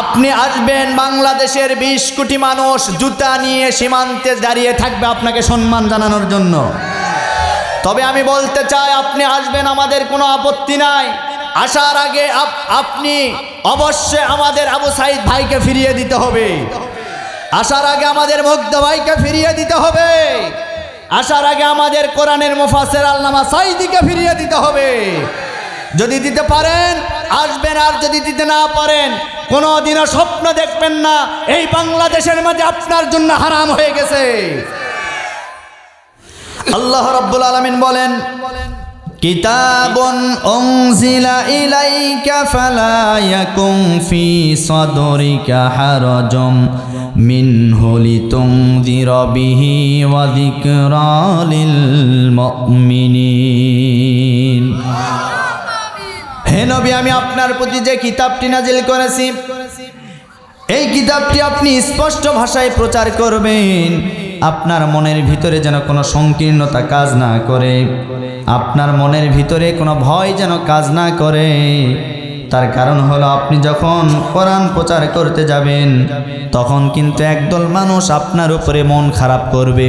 আপনি আসবেন, বাংলাদেশের 20 কোটি মানুষ জুতা নিয়ে সীমান্তে দাঁড়িয়ে থাকবে আপনাকে সম্মান জানানোর জন্য। তবে আমি বলতে চাই, আপনি আসবেন, আমাদের কোনো আপত্তি নাই। আসার আগে আপনি অবশ্যই আমাদের আবু সাইদ ভাইকে ফিরিয়ে দিতে হবে। আসার আগে আমাদের মুগ্ধ ভাইকে ফিরিয়ে দিতে হবে। আসার আগে আমাদের কোরআনের মুফাসসির আল্লামা সাইদিকে ফিরিয়ে দিতে হবে। যদি দিতে পারেন আসবেন, আর যদি দিতে না পারেন কোনোদিনও স্বপ্ন দেখবেন না এই বাংলাদেশের মাঝে আপনার জন্য হারাম হয়ে গেছে। আল্লাহ রাব্বুল আলামিন বলেন, কিতাবুন উনজিলা ইলাইকা ফালা ইয়াকুম ফি সাদরিকা হারাজুম মিনহু লিতুনযিরা বিহি ওয়া যিকরা লিল মুমিনিন। হে নবী, আমি আপনার প্রতি যে কিতাবটি নাজিল করেছি, এই কিতাবটি আপনি স্পষ্ট ভাষায় প্রচার করবেন। আপনার মনের ভিতরে যেন কোনো সংকীর্ণতা কাজ না করে, আপনার মনের ভিতরে কোনো ভয় যেন কাজ না করে। তার কারণ হলো, আপনি যখন কোরআন প্রচার করতে যাবেন তখন কিন্তু একদল মানুষ আপনার উপরে মন খারাপ করবে।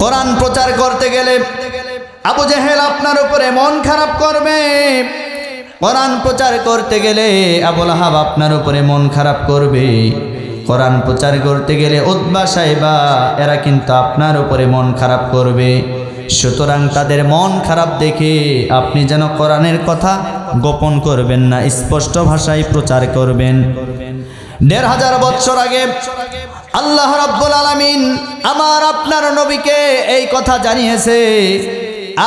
কোরআন প্রচার করতে গেলে আবু জেহেল আপনার উপরে মন খারাপ করবে। কোরআন প্রচার করতে গেলে আবু লাহাব আপনার উপরে মন খারাপ করবে। কোরআন প্রচার করতে গেলে উতবা সাইবা এরা কিন্তু আপনার উপরে মন খারাপ করবে। সুতরাং তাদের মন খারাপ দেখে আপনি যেন কোরআনের কথা গোপন করবেন না, স্পষ্ট ভাষায় প্রচার করবেন। ১৫০০ বছর আগে আল্লাহ রাব্বুল আলামিন আমার আপনার নবীকে এই কথা জানিয়েছে।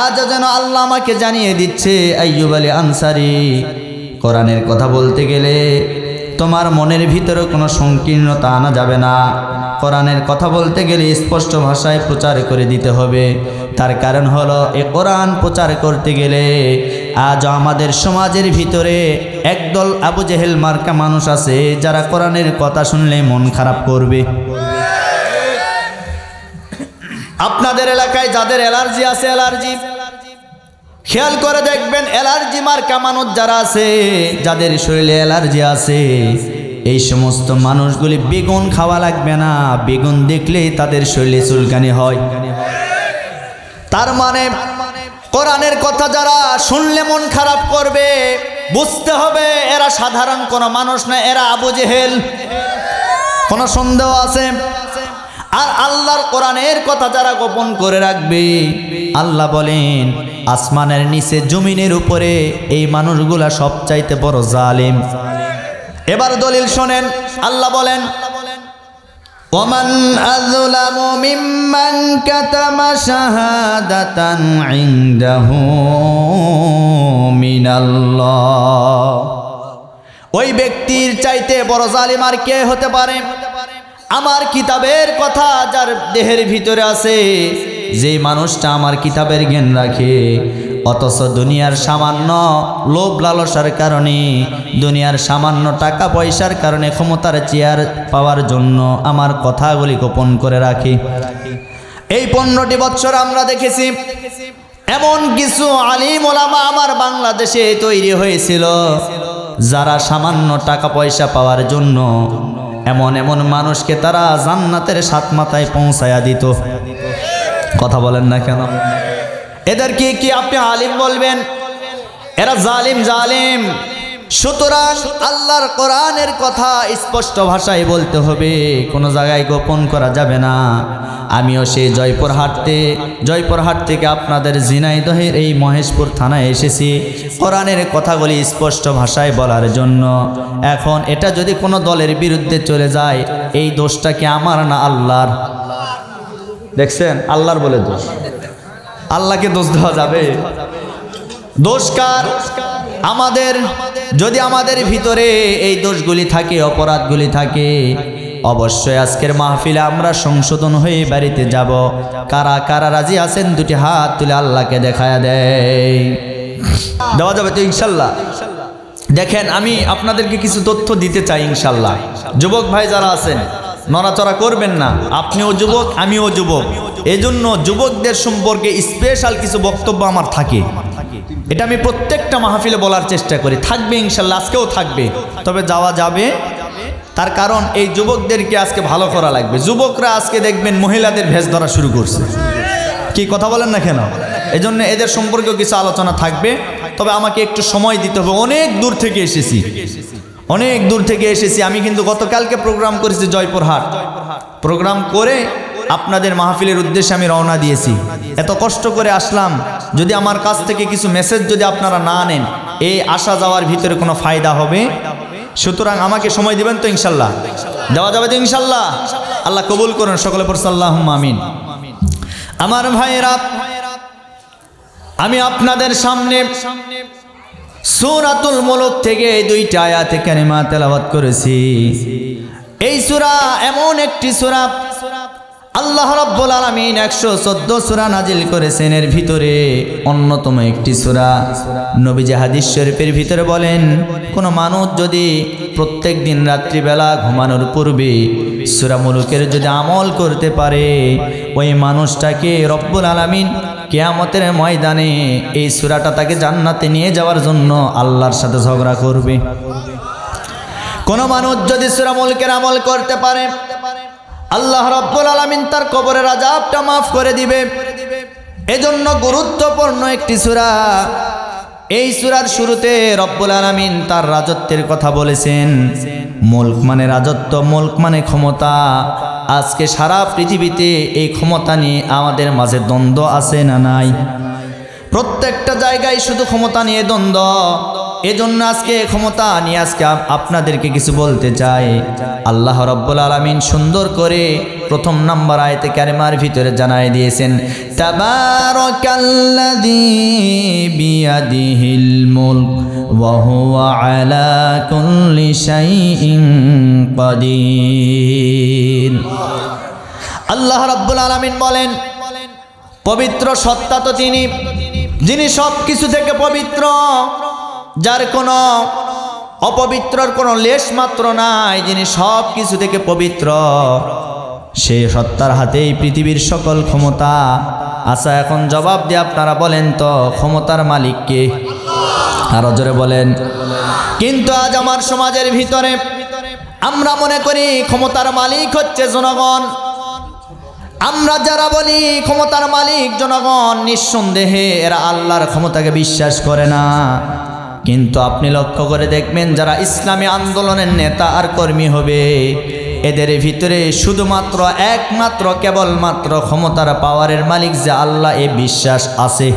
আজ যেন আল্লাহ আমাকে জানিয়ে দিচ্ছে, আইয়ুব আলী আনসারী, কোরআনের কথা বলতে গেলে তোমার মনের ভিতরে কোনো সংকীর্ণতা আনা যাবে না। কোরআনের কথা বলতে গেলে স্পষ্ট ভাষায় প্রচার করে দিতে হবে। তার কারণ হলো, এই কোরআন প্রচার করতে গেলে আজ আমাদের সমাজের ভিতরে একদল আবু জেহেল মার্কা মানুষ আছে যারা কোরআনের কথা শুনলে মন খারাপ করবে। আপনাদের এলাকায় যাদের অ্যালার্জি আছে, অ্যালার্জি খেয়াল করে দেখবেন, অ্যালার্জি মার্কা মানুষ যারা আছে, যাদের শরীরে অ্যালার্জি আছে, এই সমস্ত মানুষগুলি বেগুন খাওয়া লাগবে না। বেগুন দেখলেই তাদের শরীরে চুলকানি হয়। তার মানে কোরআনের কথা যারা শুনলে মন খারাপ করবে, বুঝতে হবে এরা সাধারণ কোনো মানুষ না, এরা আবু জেহেল। কোনো সন্দেহ আছে? আর আল্লাহর কোরআনের কথা যারা গোপন করে রাখবে, আল্লাহ বলেন আসমানের নিচে জমিনের উপরে এই মানুষগুলা সবচাইতে বড় জালিম। এবার দলিল শোনেন, আল্লাহ বলেন, ওমান আযলামু মিম্মান কাতামা শাহাদাতান ইনদাহু মিনাল্লাহ। ওই ব্যক্তির চাইতে বড় জালিম আর কে হতে পারে? আমার কিতাবের কথা যার দেহের ভিতরে আছে, যে মানুষটা আমার কিতাবের জ্ঞান রাখে, অথচ দুনিয়ার সামান্য লোভ লালসার কারণে, দুনিয়ার সামান্য টাকা পয়সার কারণে, ক্ষমতার চেয়ার পাওয়ার জন্য আমার কথাগুলি গোপন করে রাখে। এই 15টি বছর আমরা দেখেছি এমন কিছু আলিম ওলামা আমার বাংলাদেশে তৈরি হয়েছিল, যারা সামান্য টাকা পয়সা পাওয়ার জন্য এমন এমন মানুষকে তারা জান্নাতের 7 মাথায় পৌঁছায়া দিত। কথা বলেন না কেন? এদেরকে কি আপনি আলিম বলবেন? এরা জালিম, জালিম। সুতরাং আল্লাহর কোরআনের কথা স্পষ্ট ভাষায় বলতে হবে, কোনো জায়গায় গোপন করা যাবে না। আমিও সেই জয়পুরহাট থেকে আপনাদের ঝিনাইদহের এই মহেশপুর থানায় এসেছি কোরআনের কথাগুলি স্পষ্ট ভাষায় বলার জন্য। এখন এটা যদি কোনো দলের বিরুদ্ধে চলে যায়, এই দোষটা কি আমার না আল্লাহর? দেখছেন, আল্লাহর বলে দোষ। আল্লাহকে দোষ দেওয়া যাবে? দোষ কার? আমাদের। যদি আমাদের ভিতরে এই দোষগুলি থাকে, অপরাধগুলি থাকে, অবশ্যই আজকের মাহফিলে আমরা সংশোধন হয়ে বাড়িতে যাব। কারা কারা রাজি আছেন দুটি হাত তুলে আল্লাহকে দেখায়া দেওয়া যাবে তো ইনশাল্লাহ? দেখেন, আমি আপনাদেরকে কিছু তথ্য দিতে চাই ইনশাল্লাহ। যুবক ভাই যারা আছেন, নড়াচড়া করবেন না। আপনিও যুবক, আমিও যুবক, এজন্য যুবকদের সম্পর্কে স্পেশাল কিছু বক্তব্য আমার থাকে। এটা আমি প্রত্যেকটা মাহফিলে বলার চেষ্টা করি, থাকবে ইনশাল্লাহ, আজকেও থাকবে, তবে যাওয়া যাবে। তার কারণ এই যুবকদেরকে আজকে ভালো করা লাগবে। যুবকরা আজকে দেখবেন মহিলাদের ভেষ ধরা শুরু করছে, কি কথা বলেন না কেন? এজন্য এদের সম্পর্কেও কিছু আলোচনা থাকবে, তবে আমাকে একটু সময় দিতে হবে। অনেক দূর থেকে এসেছি, অনেক দূর থেকে এসেছি। আমি কিন্তু গতকালকে প্রোগ্রাম করেছি জয়পুরহাট, প্রোগ্রাম করে আপনাদের মাহফিলের উদ্দেশ্যে আমি রওনা দিয়েছি। এত কষ্ট করে আসলাম, যদি আমার কাছ থেকে কিছু মেসেজ যদি আপনারা না নেন, এই আসা যাওয়ার ভিতরে কোনো ফায়দা হবে? সুতরাং আমাকে সময় দিবেন তো ইনশাল্লাহ? দেওয়া যাবে তো ইনশাল্লাহ? আল্লাহ কবুল করুন, সকলে পড়ছে আল্লাহুম্মা আমিন। আমার ভাইয়েরা, আমি আপনাদের সামনে সূরাতুল মুলক থেকে 2টা আয়াতে কারিমা তেলাওয়াত করেছি। এই সূরা এমন একটি সূরা, আল্লাহ রাব্বুল আলামিন 114 সূরা নাজিল করেছেন। এর ভিতরে অন্যতম একটি সূরা। নবীজি হাদিস শরীফের ভিতরে বলেন, কোন মানুষ যদি প্রত্যেক দিন রাত্রিবেলা ঘুমানোর পূর্বে সূরা মুলুকের যদি আমল করতে পারে, ওই মানুষটাকে রব্বুল আলামিন কিয়ামতের ময়দানে এই সূরাটা তাকে জান্নাতে নিয়ে যাওয়ার জন্য আল্লাহর সাথে ঝগড়া করবে। কোন মানুষ যদি সূরা মুলুকের আমল করতে পারে, আল্লাহ রাব্বুল আলামিন তার কবরের আযাবটা মাফ করে দিবে। এজন্য গুরুত্বপূর্ণ একটি সূরা। এই সূরার শুরুতে রব্বুল আলামিন তার রাজত্বের কথা বলেছেন। মুলক মানে রাজত্ব, মুলক মানে ক্ষমতা। আজকে সারা পৃথিবীতে এই ক্ষমতা নিয়ে আমাদের মাঝে দ্বন্দ্ব আছে না নাই? প্রত্যেকটা জায়গায় শুধু ক্ষমতা নিয়ে দ্বন্দ্ব। এজন্য আজকে ক্ষমতা নিয়ে আজকে আপনাদেরকে কিছু বলতে চাই। আল্লাহ রাব্বুল আলামিন সুন্দর করে প্রথম নাম্বার আয়াতে কারিমার ভিতরে জানাই দিয়েছেন, তাবারাকাল্লাযী বিয়াদিহিল মুলক ওয়া হুয়া আলা কুল্লি শাইইন কাদির। আল্লাহ রাব্বুল আলামিন বলেন, পবিত্র সত্তা তো তিনি, যিনি সব কিছু থেকে পবিত্র, যার কোনো অপবিত্রর কোনো লেশ মাত্র নাই, যিনি সব কিছু থেকে পবিত্র, সেই সত্তার হাতেই পৃথিবীর সকল ক্ষমতা। আচ্ছা, এখন জবাব দিয়ে আপনারা বলেন তো, ক্ষমতার মালিক কে? আরো জোরে বলেন। কিন্তু আজ আমার সমাজের ভিতরে আমরা মনে করি ক্ষমতার মালিক হচ্ছে জনগণ। আমরা যারা বলি ক্ষমতার মালিক জনগণ, নিঃসন্দেহে এরা আল্লাহর ক্ষমতাকে বিশ্বাস করে না। কিন্তু আপনি লক্ষ্য করে দেখবেন, যারা ইসলামী আন্দোলনের নেতা আর কর্মী হবে, এদের ভিতরে শুধুমাত্র একমাত্র কেবলমাত্র ক্ষমতার পাওয়ারের মালিক যে আল্লাহ, এ বিশ্বাস আছে।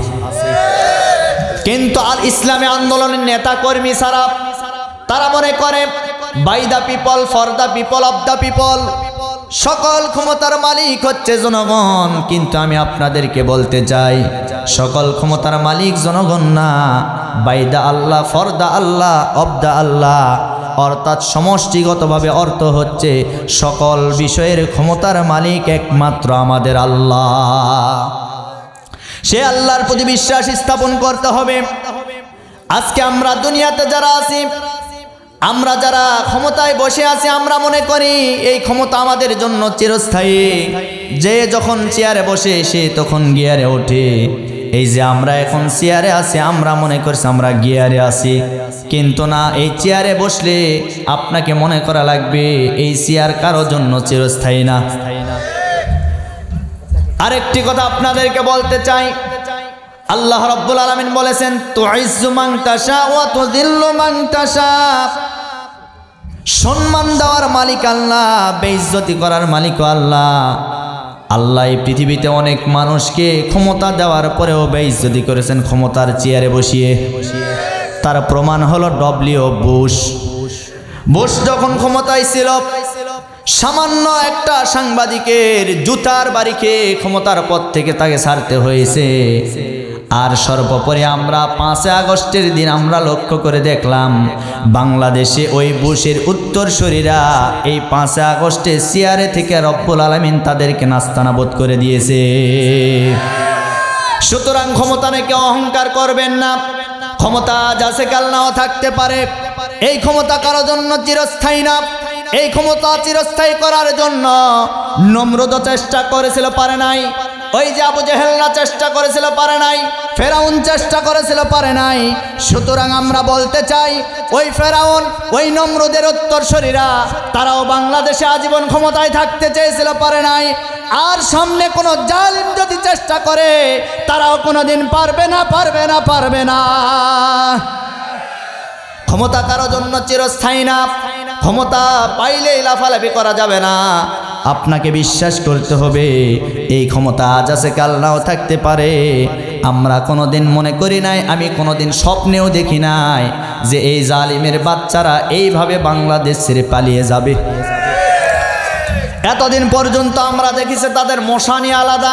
কিন্তু আর ইসলামী আন্দোলনের নেতা কর্মী ছাড়া তারা মনে করে by the people, for the people, of the people, সকল ক্ষমতার মালিক হচ্ছে জনগণ। কিন্তু আমি আপনাদেরকে বলতে চাই, সকল ক্ষমতার মালিক জনগণ না, by the Allah, for the Allah, of the Allah, অর্থাৎ সমষ্টিগতভাবে অর্থ হচ্ছে সকল বিষয়ের ক্ষমতার মালিক একমাত্র আমাদের আল্লাহ। সে আল্লাহর প্রতি বিশ্বাস স্থাপন করতে হবে। আজকে আমরা দুনিয়াতে যারা আছি, আমরা যারা ক্ষমতায় বসে আছি, আমরা মনে করি এই ক্ষমতা আমাদের জন্য চিরস্থায়ী। যে যখন চেয়ারে বসে সে তখন গিয়ারে ওঠে। এই যে আমরা এখন চেয়ারে আছি, আমরা মনে করছি আমরা গিয়ারে আছি, কিন্তু না, এই চেয়ারে বসলে আপনাকে মনে করা লাগবে এই চেয়ার কারোর জন্য চিরস্থায়ী না। আরেকটি কথা আপনাদেরকে বলতে চাই, আল্লাহ রাব্বুল আলামিন বলেছেন, তুইজ্জু মান তাশা ওয়া তুযিল্লু মান তাশা। সম্মান দেওয়ার মালিক আল্লাহ, বেইজ্জতি করার মালিক আল্লাহ। আল্লাহ এই পৃথিবীতে অনেক মানুষকে ক্ষমতা দেওয়ার পরেও বেইজ্জতি করেছেন ক্ষমতার চেয়ারে বসিয়ে। তার প্রমাণ হলো ডব্লিউ বুশ। বুশ যখন ক্ষমতায় ছিল, সামান্য একটা সাংবাদিকের জুতার বাড়ি খেয়ে ক্ষমতার পদ থেকে তাকে ছাড়তে হয়েছে। আর সর্বোপরি আমরা 5 আগস্টের দিন আমরা লক্ষ্য করে দেখলাম, বাংলাদেশে ওই বুশের উত্তরসূরিরা এই 5 আগস্টে চেয়ারে থেকে রব্বুল আলামিন তাদেরকে নাস্তানাবুদ করে দিয়েছে। সুতরাং ক্ষমতা নিয়ে কেউ অহংকার করবেন না। ক্ষমতা আজ আছে, কাল নাও থাকতে পারে। এই ক্ষমতা কারোর জন্য চিরস্থায়ী না। এই ক্ষমতা চিরস্থায়ী করার জন্য নমরুদ চেষ্টা করেছিল, পারে নাই। ওই যে আবু জেহেলরা চেষ্টা করেছিল, পারে নাই। ফেরাউন চেষ্টা করেছিল, পারে নাই। সুতরাং আমরা বলতে চাই, ওই ফেরাউন, ওই নমরুদের উত্তরসূরিরা, তারাও বাংলাদেশে আজীবন ক্ষমতায় থাকতে চেয়েছিল, পারে নাই। আর সামনে কোনো জালিম যদি চেষ্টা করে, তারাও কোনোদিন পারবে না, পারবে না, পারবে না। ক্ষমতা কারো জন্য চিরস্থায়ী না। ক্ষমতা পাইলেই লাফালাফি করা যাবে না। আপনাকে বিশ্বাস করতে হবে, এই ক্ষমতা আজ আছে, কাল নাও থাকতে পারে। আমরা কোনোদিন মনে করি নাই, আমি কোনোদিন স্বপ্নেও দেখি নাই যে এই জালিমের বাচ্চারা এইভাবে বাংলাদেশ ছেড়ে পালিয়ে যাবে। এতদিন পর্যন্ত আমরা দেখেছি তাদের মশানি আলাদা,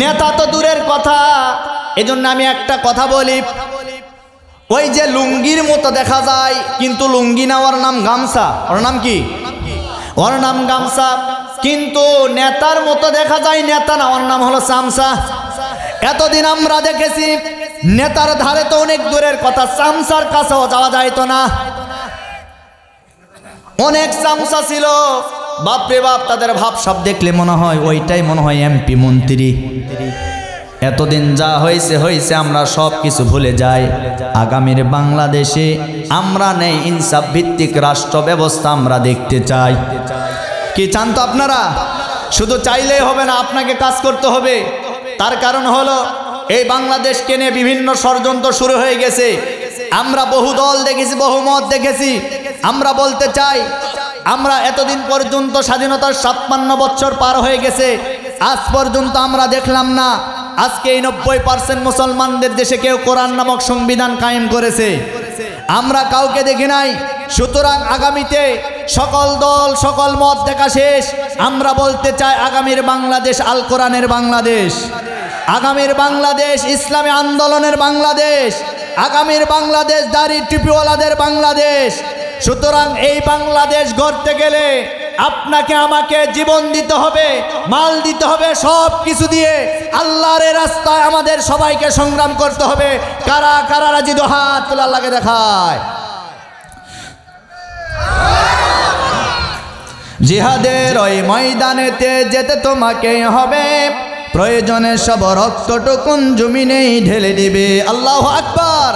নেতা তো দূরের কথা। এজন্য আমি একটা কথা বলি, ওই যে লুঙ্গির মতো দেখা যায়, কিন্তু লুঙ্গি না, ওর নাম গামছা। ওর নাম কি? ওর নাম গামছা। কিন্তু নেতার মতো দেখা যায়, নেতা না, ওর নাম হলো চামচা। এতদিন আমরা দেখেছি নেতার ধারে তো অনেক দূরের কথা, চামচার কাছেও যাওয়া যাইতো না। অনেক চামচা ছিল, বাপরে বাপ, তাদের ভাব সব দেখলে মনে হয় ওইটাই মনে হয় এমপি, মন্ত্রী। এতদিন যা হয়েছে হয়েছে, আমরা সব কিছু ভুলে যাই। আগামীর বাংলাদেশে আমরা নেই ইনসাফ ভিত্তিক রাষ্ট্র ব্যবস্থা আমরা দেখতে চাই। কি চান তো আপনারা? শুধু চাইলেই হবে না, আপনাকে কাজ করতে হবে। তার কারণ হলো, এই বাংলাদেশকে নিয়ে বিভিন্ন ষড়যন্ত্র শুরু হয়ে গেছে। আমরা বহু দল দেখেছি, বহু মত দেখেছি। আমরা বলতে চাই, আমরা এতদিন পর্যন্ত স্বাধীনতার ৫৭ বছর পার হয়ে গেছে, আজ পর্যন্ত আমরা দেখলাম না আজকে এই ৯০% মুসলমানদের দেশে কেউ কোরআন নামক সংবিধান কায়েম করেছে। আমরা কাউকে দেখি নাই। সুতরাং আগামীতে সকল দল, সকল মত দেখা শেষ। আমরা বলতে চাই, আগামীর বাংলাদেশ আল কোরআনের বাংলাদেশ, আগামীর বাংলাদেশ ইসলামী আন্দোলনের বাংলাদেশ, আগামীর বাংলাদেশ দাড়ি টুপিওয়ালাদের বাংলাদেশ। সুতরাং এই বাংলাদেশ গড়তে গেলে আপনাকে আমাকে জীবন দিতে হবে, মাল দিতে হবে, সব কিছু দিয়ে আল্লাহর রাস্তায় আমাদের সবাইকে সংগ্রাম করতে হবে। কারা কারা রাজি? দু হাত তুলে আল্লাহকে দেখায়। জিহাদের ওই ময়দানেতে যেতে তোমাকে হবে, প্রয়োজনে সব রক্তটুকুন জমিনেই ঢেলে দিবে। আল্লাহু আকবার।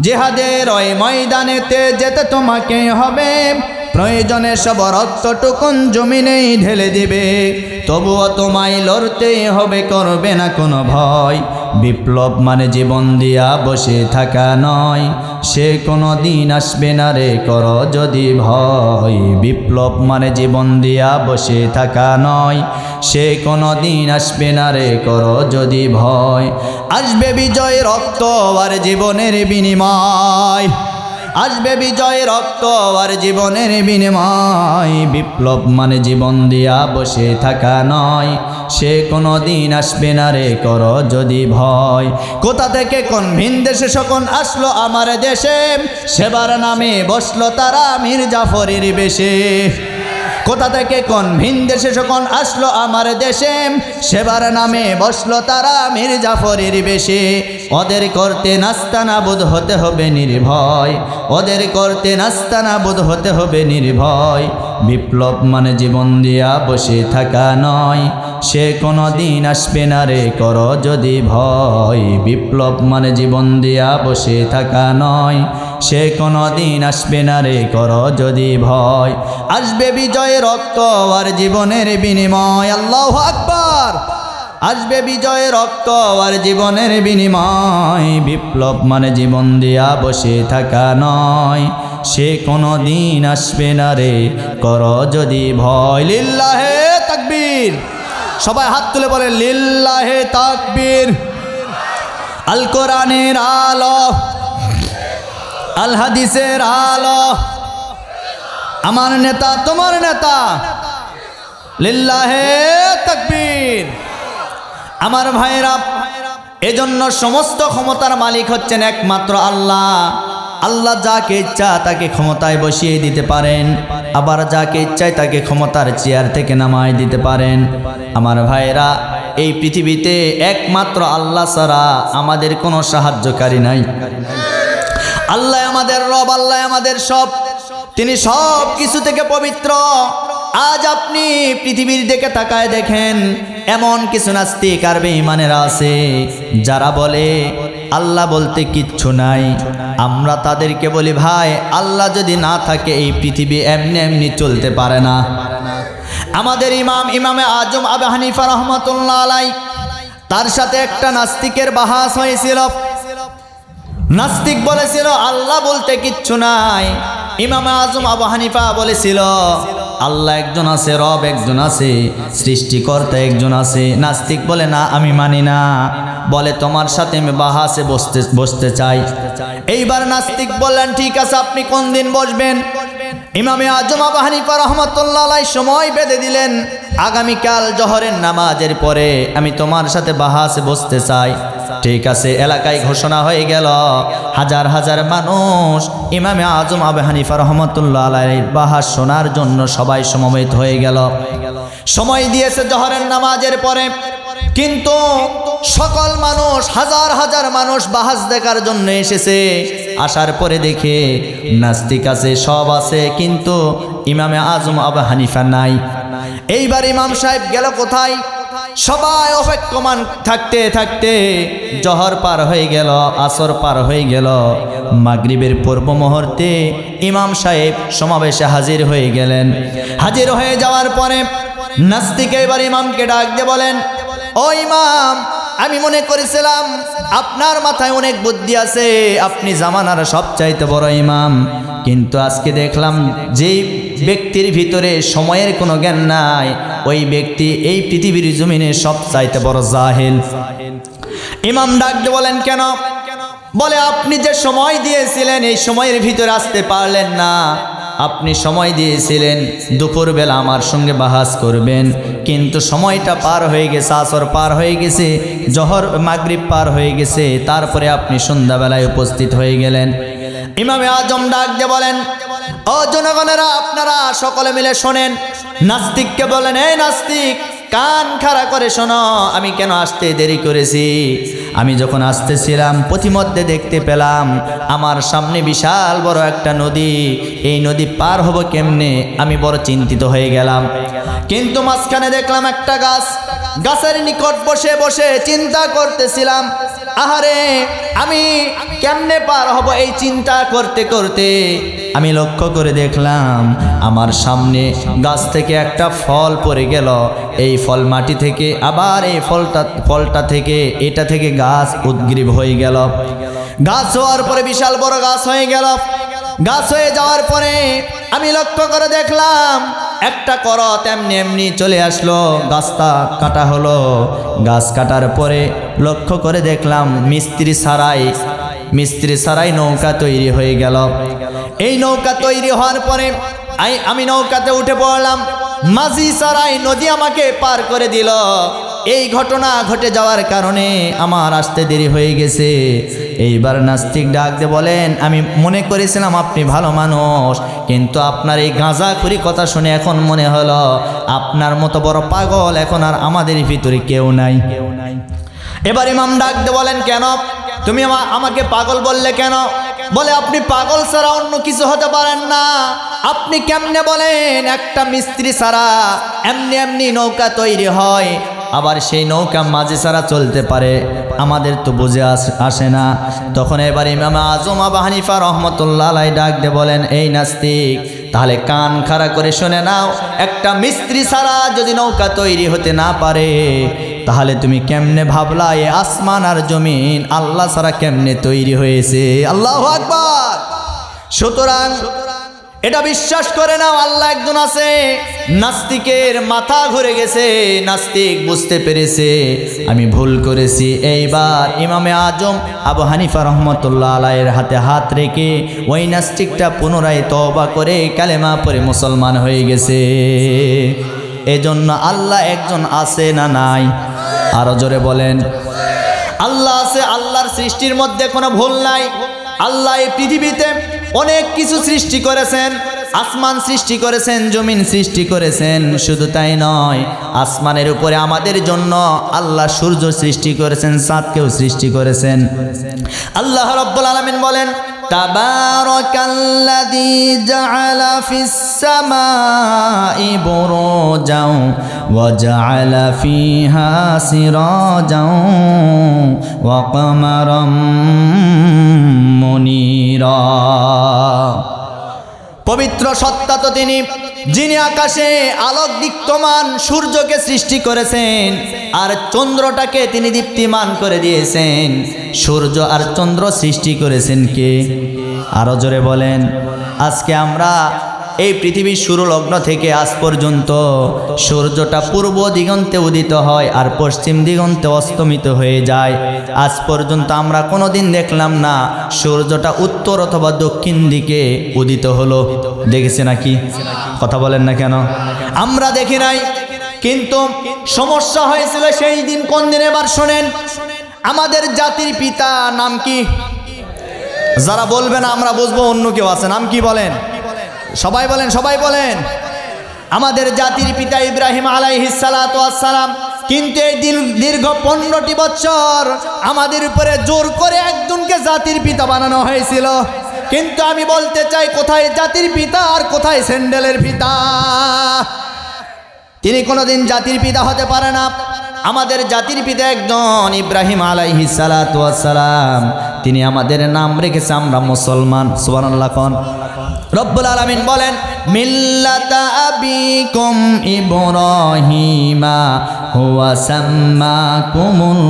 জিহাদের ওই ময়দানেতে যেতে তোমাকে হবে, প্রয়োজনে সব রক্তটুকুন জমিনেই ঢেলে দিবে। তবুও তোমায় লড়তেই হবে, করবে না কোনো ভয়। বিপ্লব মানে জীবন দিয়া বসে থাকা নয়, সে কোনো দিন আসবে না রে, কর যদি ভয়। বিপ্লব মানে জীবন দিয়া বসে থাকা নয়, সে কোনো দিন আসবে না রে, কর যদি ভয়। আসবে বিজয়, রক্ত আর জীবনের বিনিময়, আসবে বিজয়, রক্ত আর জীবনের বিনিময়। বিপ্লব মানে জীবন দিয়া বসে থাকা নয়, সে কোনো দিন আসবে না রে, কর যদি ভয়। কোথা থেকে কোন ভিন দেশে শকুন আসলো আমার দেশে, সেবার নামে বসলো তারা মীর জাফরের বেশে। কোথা থেকে কোন ভিন দেশে শকুন আসলো আমার দেশে, সেবার নামে বসলো তারা মীর জাফরের বেশে। ওদের করতে নাস্তানাবুদ হতে হবে নির্ভয়, ওদের করতে নাস্তানাবুদ হতে হবে নির্ভয়। বিপ্লব মানে জীবন দিয়া বসে থাকা নয়, সে কোনো দিন আসবে না রে, কর যদি ভয়। বিপ্লব মানে জীবন দিয়া বসে থাকা নয়, সে কোনো দিন আসবে না রে, কর যদি ভয়। আসবে বিজয়, রক্ত আর জীবনের বিনিময়। আল্লাহু আকবার। আসবে বিজয়, রক্ত আর জীবনের বিনিময়। বিপ্লব মানে জীবন দিয়া বসে থাকা নয়, সে কোনো দিন আসবে না রে, কর যদি ভয়। লিল্লাহে তাকবীর। সবাই হাত তুলে বলে লিল্লাহে তাকবীর। আল কোরআনের আলো, আল হাদিসের আলো, আমার নেতা তোমার নেতা। লিল্লাহে তাকবীর। আমার ভাইরা, এজন্য সমস্ত ক্ষমতার মালিক হচ্ছেন একমাত্র আল্লাহ। আল্লাহ যাকে ইচ্ছা তাকে ক্ষমতায় বসিয়ে দিতে পারেন, আবার যাকে ইচ্ছায় তাকে ক্ষমতার চেয়ার থেকে নামায় দিতে পারেন। আমার ভাইরা, এই পৃথিবীতে একমাত্র আল্লাহ ছাড়া আমাদের কোনো সাহায্যকারী নাই। আল্লাহ আমাদের রব, আল্লাহ আমাদের সব। তিনি সব কিছু থেকে পবিত্র। আজ আপনি পৃথিবীর দিকে তাকায় দেখেন, এমন কিছু নাস্তিক আর বেঈমানেরা আছে যারা বলে আল্লাহ বলতে কিচ্ছু নাই। আমরা তাদেরকে বলি ভাই আল্লাহ যদি না থাকে এই পৃথিবী এমনি এমনি চলতে পারে না। আমাদের ইমামে আজম আবু হানিফা রহমাতুল্লাহ আলাই, তার সাথে একটা নাস্তিকের বাহাস হয়েছিল। নাস্তিক বলেছিল আল্লাহ বলতে কিচ্ছু নাই। ইমামে আজম আবু হানিফা বলেছিল আল্লাহ একজন আছে, রব একজন আছে, সৃষ্টিকর্তা একজন আছে। নাস্তিক বলে না আমি মানি না, বলে তোমার সাথে আমি বাহাসে বসতে চাই। এইবার নাস্তিক বললেন ঠিক আছে আপনি কোন দিন বসবেন? ইমামে আজম আবু হানিফা রহমাতুল্লাহ আলাইহি সময় বেঁধে দিলেন, আগামীকাল জোহরের নামাজের পরে আমি তোমার সাথে বাহাসে বসতে চাই। ঠিক আছে, এলাকায় ঘোষণা হয়ে গেল। হাজার হাজার মানুষ ইমামে আজম আবু হানিফা রহমাতুল্লাহ আলাইহির বাহাস শোনার জন্য সবাই সমবেত হয়ে গেল। সময় দিয়েছে জোহরের নামাজের পরে, কিন্তু সকল মানুষ হাজার হাজার মানুষ বাহাস দেখার জন্য এসেছে। আসার পরে দেখে নাস্তিক আছে, সব আছে, কিন্তু ইমামে আজম আবু হানিফা নাই। এইবার ইমাম সাহেব গেল কোথায়? সবাই অপেক্ষমান থাকতে থাকতে জোহর পার হয়ে গেল, আসর পার হয়ে গেল। মাগরিবের পূর্ব মুহূর্তে ইমাম সাহেব সমাবেশে হাজির হয়ে গেলেন। হাজির হয়ে যাওয়ার পরে নাস্তিক এবার ইমামকে ডাক দিয়ে বলেন, ও ইমাম, আমি মনে করেছিলাম আপনার মাথায় অনেক বুদ্ধি আছে, আপনি জামানার সবচাইতে বড় ইমাম, কিন্তু আজকে দেখলাম যেই ব্যক্তির ভিতরে সময়ের কোনো জ্ঞান নাই ওই ব্যক্তি এই পৃথিবীর জমিনে সবচাইতে বড় জাহিল। ইমাম ডাক দিয়ে বলেন কেন? বলে আপনি যে সময় দিয়েছিলেন এই সময়ের ভিতরে আসতে পারলেন না। আপনি সময় দিয়েছিলেন দুপুরবেলা আমার সঙ্গে বাহাস করবেন, কিন্তু সময়টা পার হয়ে গেছে, আসর পার হয়ে গেছে, জোহর মাগরিব পার হয়ে গেছে, তারপরে আপনি সন্ধ্যাবেলায় উপস্থিত হয়ে গেলেন। ইমামে আজম ডাক দিয়ে বলেন, ও জনগণেরা আপনারা সকলে মিলে শোনেন। নাস্তিককে বলেন, এই নাস্তিক কান খাড়া করে শোনো, আমি কেন আসতে দেরি করেছি। আমি যখন আসতেছিলাম পথিমধ্যে দেখতে পেলাম আমার সামনে বিশাল বড় একটা নদী, এই নদী পার হব কেমনে, আমি বড় চিন্তিত হয়ে গেলাম। কিন্তু মাঝখানে দেখলাম একটা গাছ, গাছের নিকট বসে বসে চিন্তা করতেছিলাম, আহারে আমি কেমনে পার হব। এই চিন্তা করতে করতে আমি লক্ষ্য করে দেখলাম আমার সামনে গাছ থেকে একটা ফল পড়ে গেল। এই ফল মাটি থেকে, আবার এই ফলটা থেকে, এটা থেকে গাছ উদ্গ্রীব হয়ে গেল। গাছ হওয়ার পরে বিশাল বড় গাছ হয়ে গেল। গাছ হয়ে যাওয়ার পরে আমি লক্ষ্য করে দেখলাম একটা করত এমনি এমনি চলে আসলো, গাছটা কাটা হলো। গাছ কাটার পরে লক্ষ্য করে দেখলাম মিস্ত্রি ছাড়াই নৌকা তৈরি হয়ে গেল। এই নৌকা তৈরি হওয়ার পরে আমি নৌকাতে উঠে পড়লাম, মাঝি ছাড়াই নদী আমাকে পার করে দিল। এই ঘটনা ঘটে যাওয়ার কারণে আমার আসতে দেরি হয়ে গেছে। এইবার নাস্তিক ডাক দিয়ে বলেন, আমি মনে করেছিলাম আপনি ভালো মানুষ, কিন্তু আপনার এই গাঁজাখুরি কথা শুনে এখন মনে হলো আপনার মতো বড় পাগল এখন আর আমাদের ভিতরে কেউ নাই। এবার ইমাম ডাক দিয়ে বলেন, কেন তুমি আমাকে পাগল বললে কেন? বলে আপনি পাগল ছাড়া অন্য কিছু হতে পারেন না। আপনি কেমনে বলেন একটা মিস্ত্রি ছাড়া এমনি এমনি নৌকা তৈরি হয়, আবার সেই নৌকা মাঝি ছাড়া চলতে পারে, আমাদের তো বুঝে আসে না। তখন এবার ইমাম আজম আবু হানিফা রহমতুল্লাহ আলাইহি ডাক দিয়ে বলেন, এই নাস্তিক তাহলে কান খাড়া করে শুনে নাও, একটা মিস্ত্রি ছাড়া যদি নৌকা তৈরি হতে না পারে তাহলে তুমি কেমনে ভাবলা এ আসমান আর জমিন আল্লাহ ছাড়া কেমনে তৈরি হয়েছে? আল্লাহু আকবার। সুতরাং এটা বিশ্বাস করে নাও আল্লাহ একজন আছে। নাস্তিকের মাথা ঘুরে গেছে, নাস্তিক বুঝতে পেরেছে আমি ভুল করেছি। এইবার ইমামে আজম আবু হানিফা রহমতুল্লাহ আলাইহির হাতে হাত রেখে ওই নাস্তিকটা পুনরায় তওবা করে কালেমা পড়ে মুসলমান হয়ে গেছে। এজন্য আল্লাহ একজন আছে না নাই? আরো জোরে বলেন, আল্লাহ আছে। আল্লাহর সৃষ্টির মধ্যে কোনো ভুল নাই। আল্লাহ এই পৃথিবীতে অনেক কিছু সৃষ্টি করেছেন, আসমান সৃষ্টি করেছেন, জমিন সৃষ্টি করেছেন। শুধু তাই নয়, আসমানের উপরে আমাদের জন্য আল্লাহ সূর্য সৃষ্টি করেছেন, চাঁদকেও সৃষ্টি করেছেন। আল্লাহ রাব্বুল আলামিন বলেন, তাবারাকাল্লাযী জাআলা ফিস সামাই বুরুজাও ওয়া জাআলা ফিহা সিরাজাও ওয়া কমারাম মুনীরা। পবিত্র সত্তা তো তিনি, যিনি আকাশে আলোক দীপ্তমান সূর্যকে সৃষ্টি করেছেন আর চন্দ্রটাকে তিনি দীপ্তিমান করে দিয়েছেন। সূর্য আর চন্দ্র সৃষ্টি করেছেন কে? আরো জোরে বলেন। আজকে আমরা এই পৃথিবীর শুরু লগ্ন থেকে আজ পর্যন্ত সূর্যটা পূর্ব দিগন্তে উদিত হয় আর পশ্চিম দিগন্তে অস্তমিত হয়ে যায়। আজ পর্যন্ত আমরা কোনোদিন দেখলাম না সূর্যটা উত্তর অথবা দক্ষিণ দিকে উদিত হলো। দেখেছে নাকি? কথা বলেন না কেন? আমরা দেখি নাই। কিন্তু সমস্যা হয়েছিল সেই দিন। কোন দিন? এবার শোনেন। আমাদের জাতির পিতা নাম কি? যারা বলবেন আমরা বুঝবো, অন্য কেউ আছে, নাম কি বলেন? সবাই বলেন, সবাই বলেন। আমাদের জাতির পিতা ইব্রাহিম আলাইহিস সালাতু ওয়াস সালাম। কিন্তু এই দীর্ঘ 15টি বছর আমাদের উপরে জোর করে একজনকে জাতির পিতা বানানো হয়েছিল। কিন্তু আমি বলতে চাই, কোথায় জাতির পিতা আর কোথায় স্যান্ডেলের পিতা? তিনি কোনোদিন জাতির পিতা হতে পারে না। আমাদের জাতির পিতা একজন ইব্রাহিম আলাইহিস সালাতু ওয়াস সালাম। তিনি আমাদের নাম রেখেছে আমরা মুসলমান। সুবহানাল্লাহ কোন। রব্বুল আলামিন বলেন, মিল্লাতা আবিকুম ইব্রাহিমা হুয়া সাম্মাকুমুল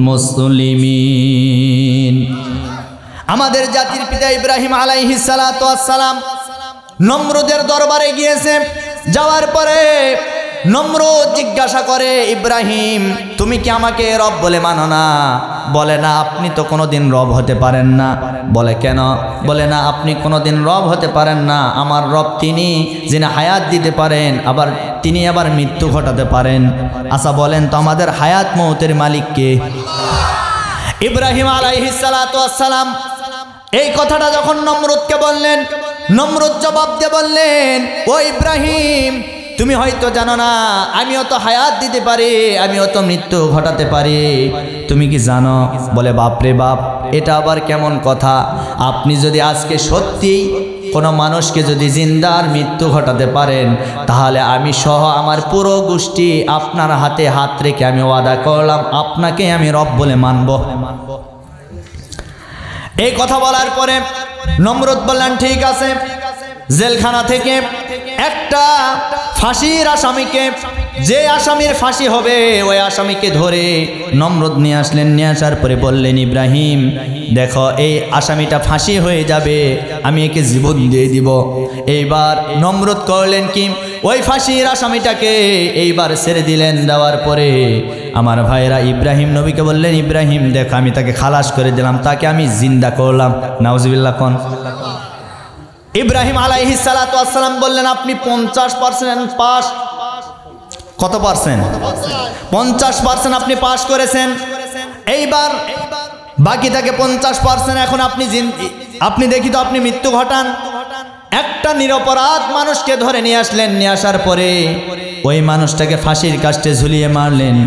মুসলিমিন। আমাদের জাতির পিতা ইব্রাহিম আলাইহিস সালাতু ওয়াস সালাম নমরুদের দরবারে গিয়েছে। যাওয়ার পরে নমরুদ জিজ্ঞাসা করে, ইব্রাহিম তুমি কি আমাকে রব বলে মানো না? বলে না, আপনি তো কোনোদিন রব হতে পারেন না। বলে কেন? বলে না, আপনি কোনোদিন রব হতে পারেন না। আমার রব তিনি, যিনি হায়াত দিতে পারেন, আবার তিনি আবার মৃত্যু ঘটাতে পারেন। আচ্ছা বলেন তো, আমাদের হায়াত মৌতের মালিক কে? ইব্রাহিম আলাইহিস সালাতু ওয়াস সালাম এই কথাটা যখন নমরুদকে বললেন, নমরুদ জবাব দিয়ে বললেন, ও ইব্রাহিম তুমি হয়তো জানো না, আমিও তো হায়াত দিতে পারি, আমিও তো মৃত্যু ঘটাতে পারি। তুমি কি জানো? বলে বাপরে বাপ, এটা আবার কেমন কথা? আপনি যদি আজকে সত্যি কোনো মানুষকে যদি জিন্দার মৃত্যু ঘটাতে পারেন, তাহলে আমি সহ আমার পুরো গোষ্ঠী আপনার হাতে হাত রেখে আমি ওয়াদা করলাম আপনাকে আমি রব বলে মানব। এই কথা বলার পরে নমরুদ বললেন, ঠিক আছে। জেলখানা থেকে একটা ফাঁসির আসামিকে, যে আসামির ফাঁসি হবে ওই আসামিকে ধরে নমরুদ নিয়ে আসলেন। নিয়ে আসার পরে বললেন, ইব্রাহিম দেখো এই আসামিটা ফাঁসি হয়ে যাবে, আমি একে জীবন দিয়ে দিব। এইবার নমরুদ করলেন কি, ওই ফাঁসির আসামিটাকে এইবার ছেড়ে দিলেন। দেওয়ার পরে আমার ভাইরা ইব্রাহিম নবীকে বললেন, ইব্রাহিম দেখো আমি তাকে খালাস করে দিলাম, তাকে আমি জিন্দা করলাম। নাউজুবিল্লাহ কোন। ইব্রাহিম আলাইহিস সালাতু ওয়াস সালাম বললেন, আপনি 50% পাস। কত পার্সেন্ট? 50% আপনি পাস করেছেন। এইবার বাকি থাকে 50%। এখন আপনি দেখি তো আপনি মৃত্যু ঘটান। একটা নিরপরাধ মানুষকে ধরে নিয়ে আসলেন। নিয়ে আসার পরে ওই মানুষটাকে ফাঁসির কাস্টে ঝুলিয়ে মারলেন।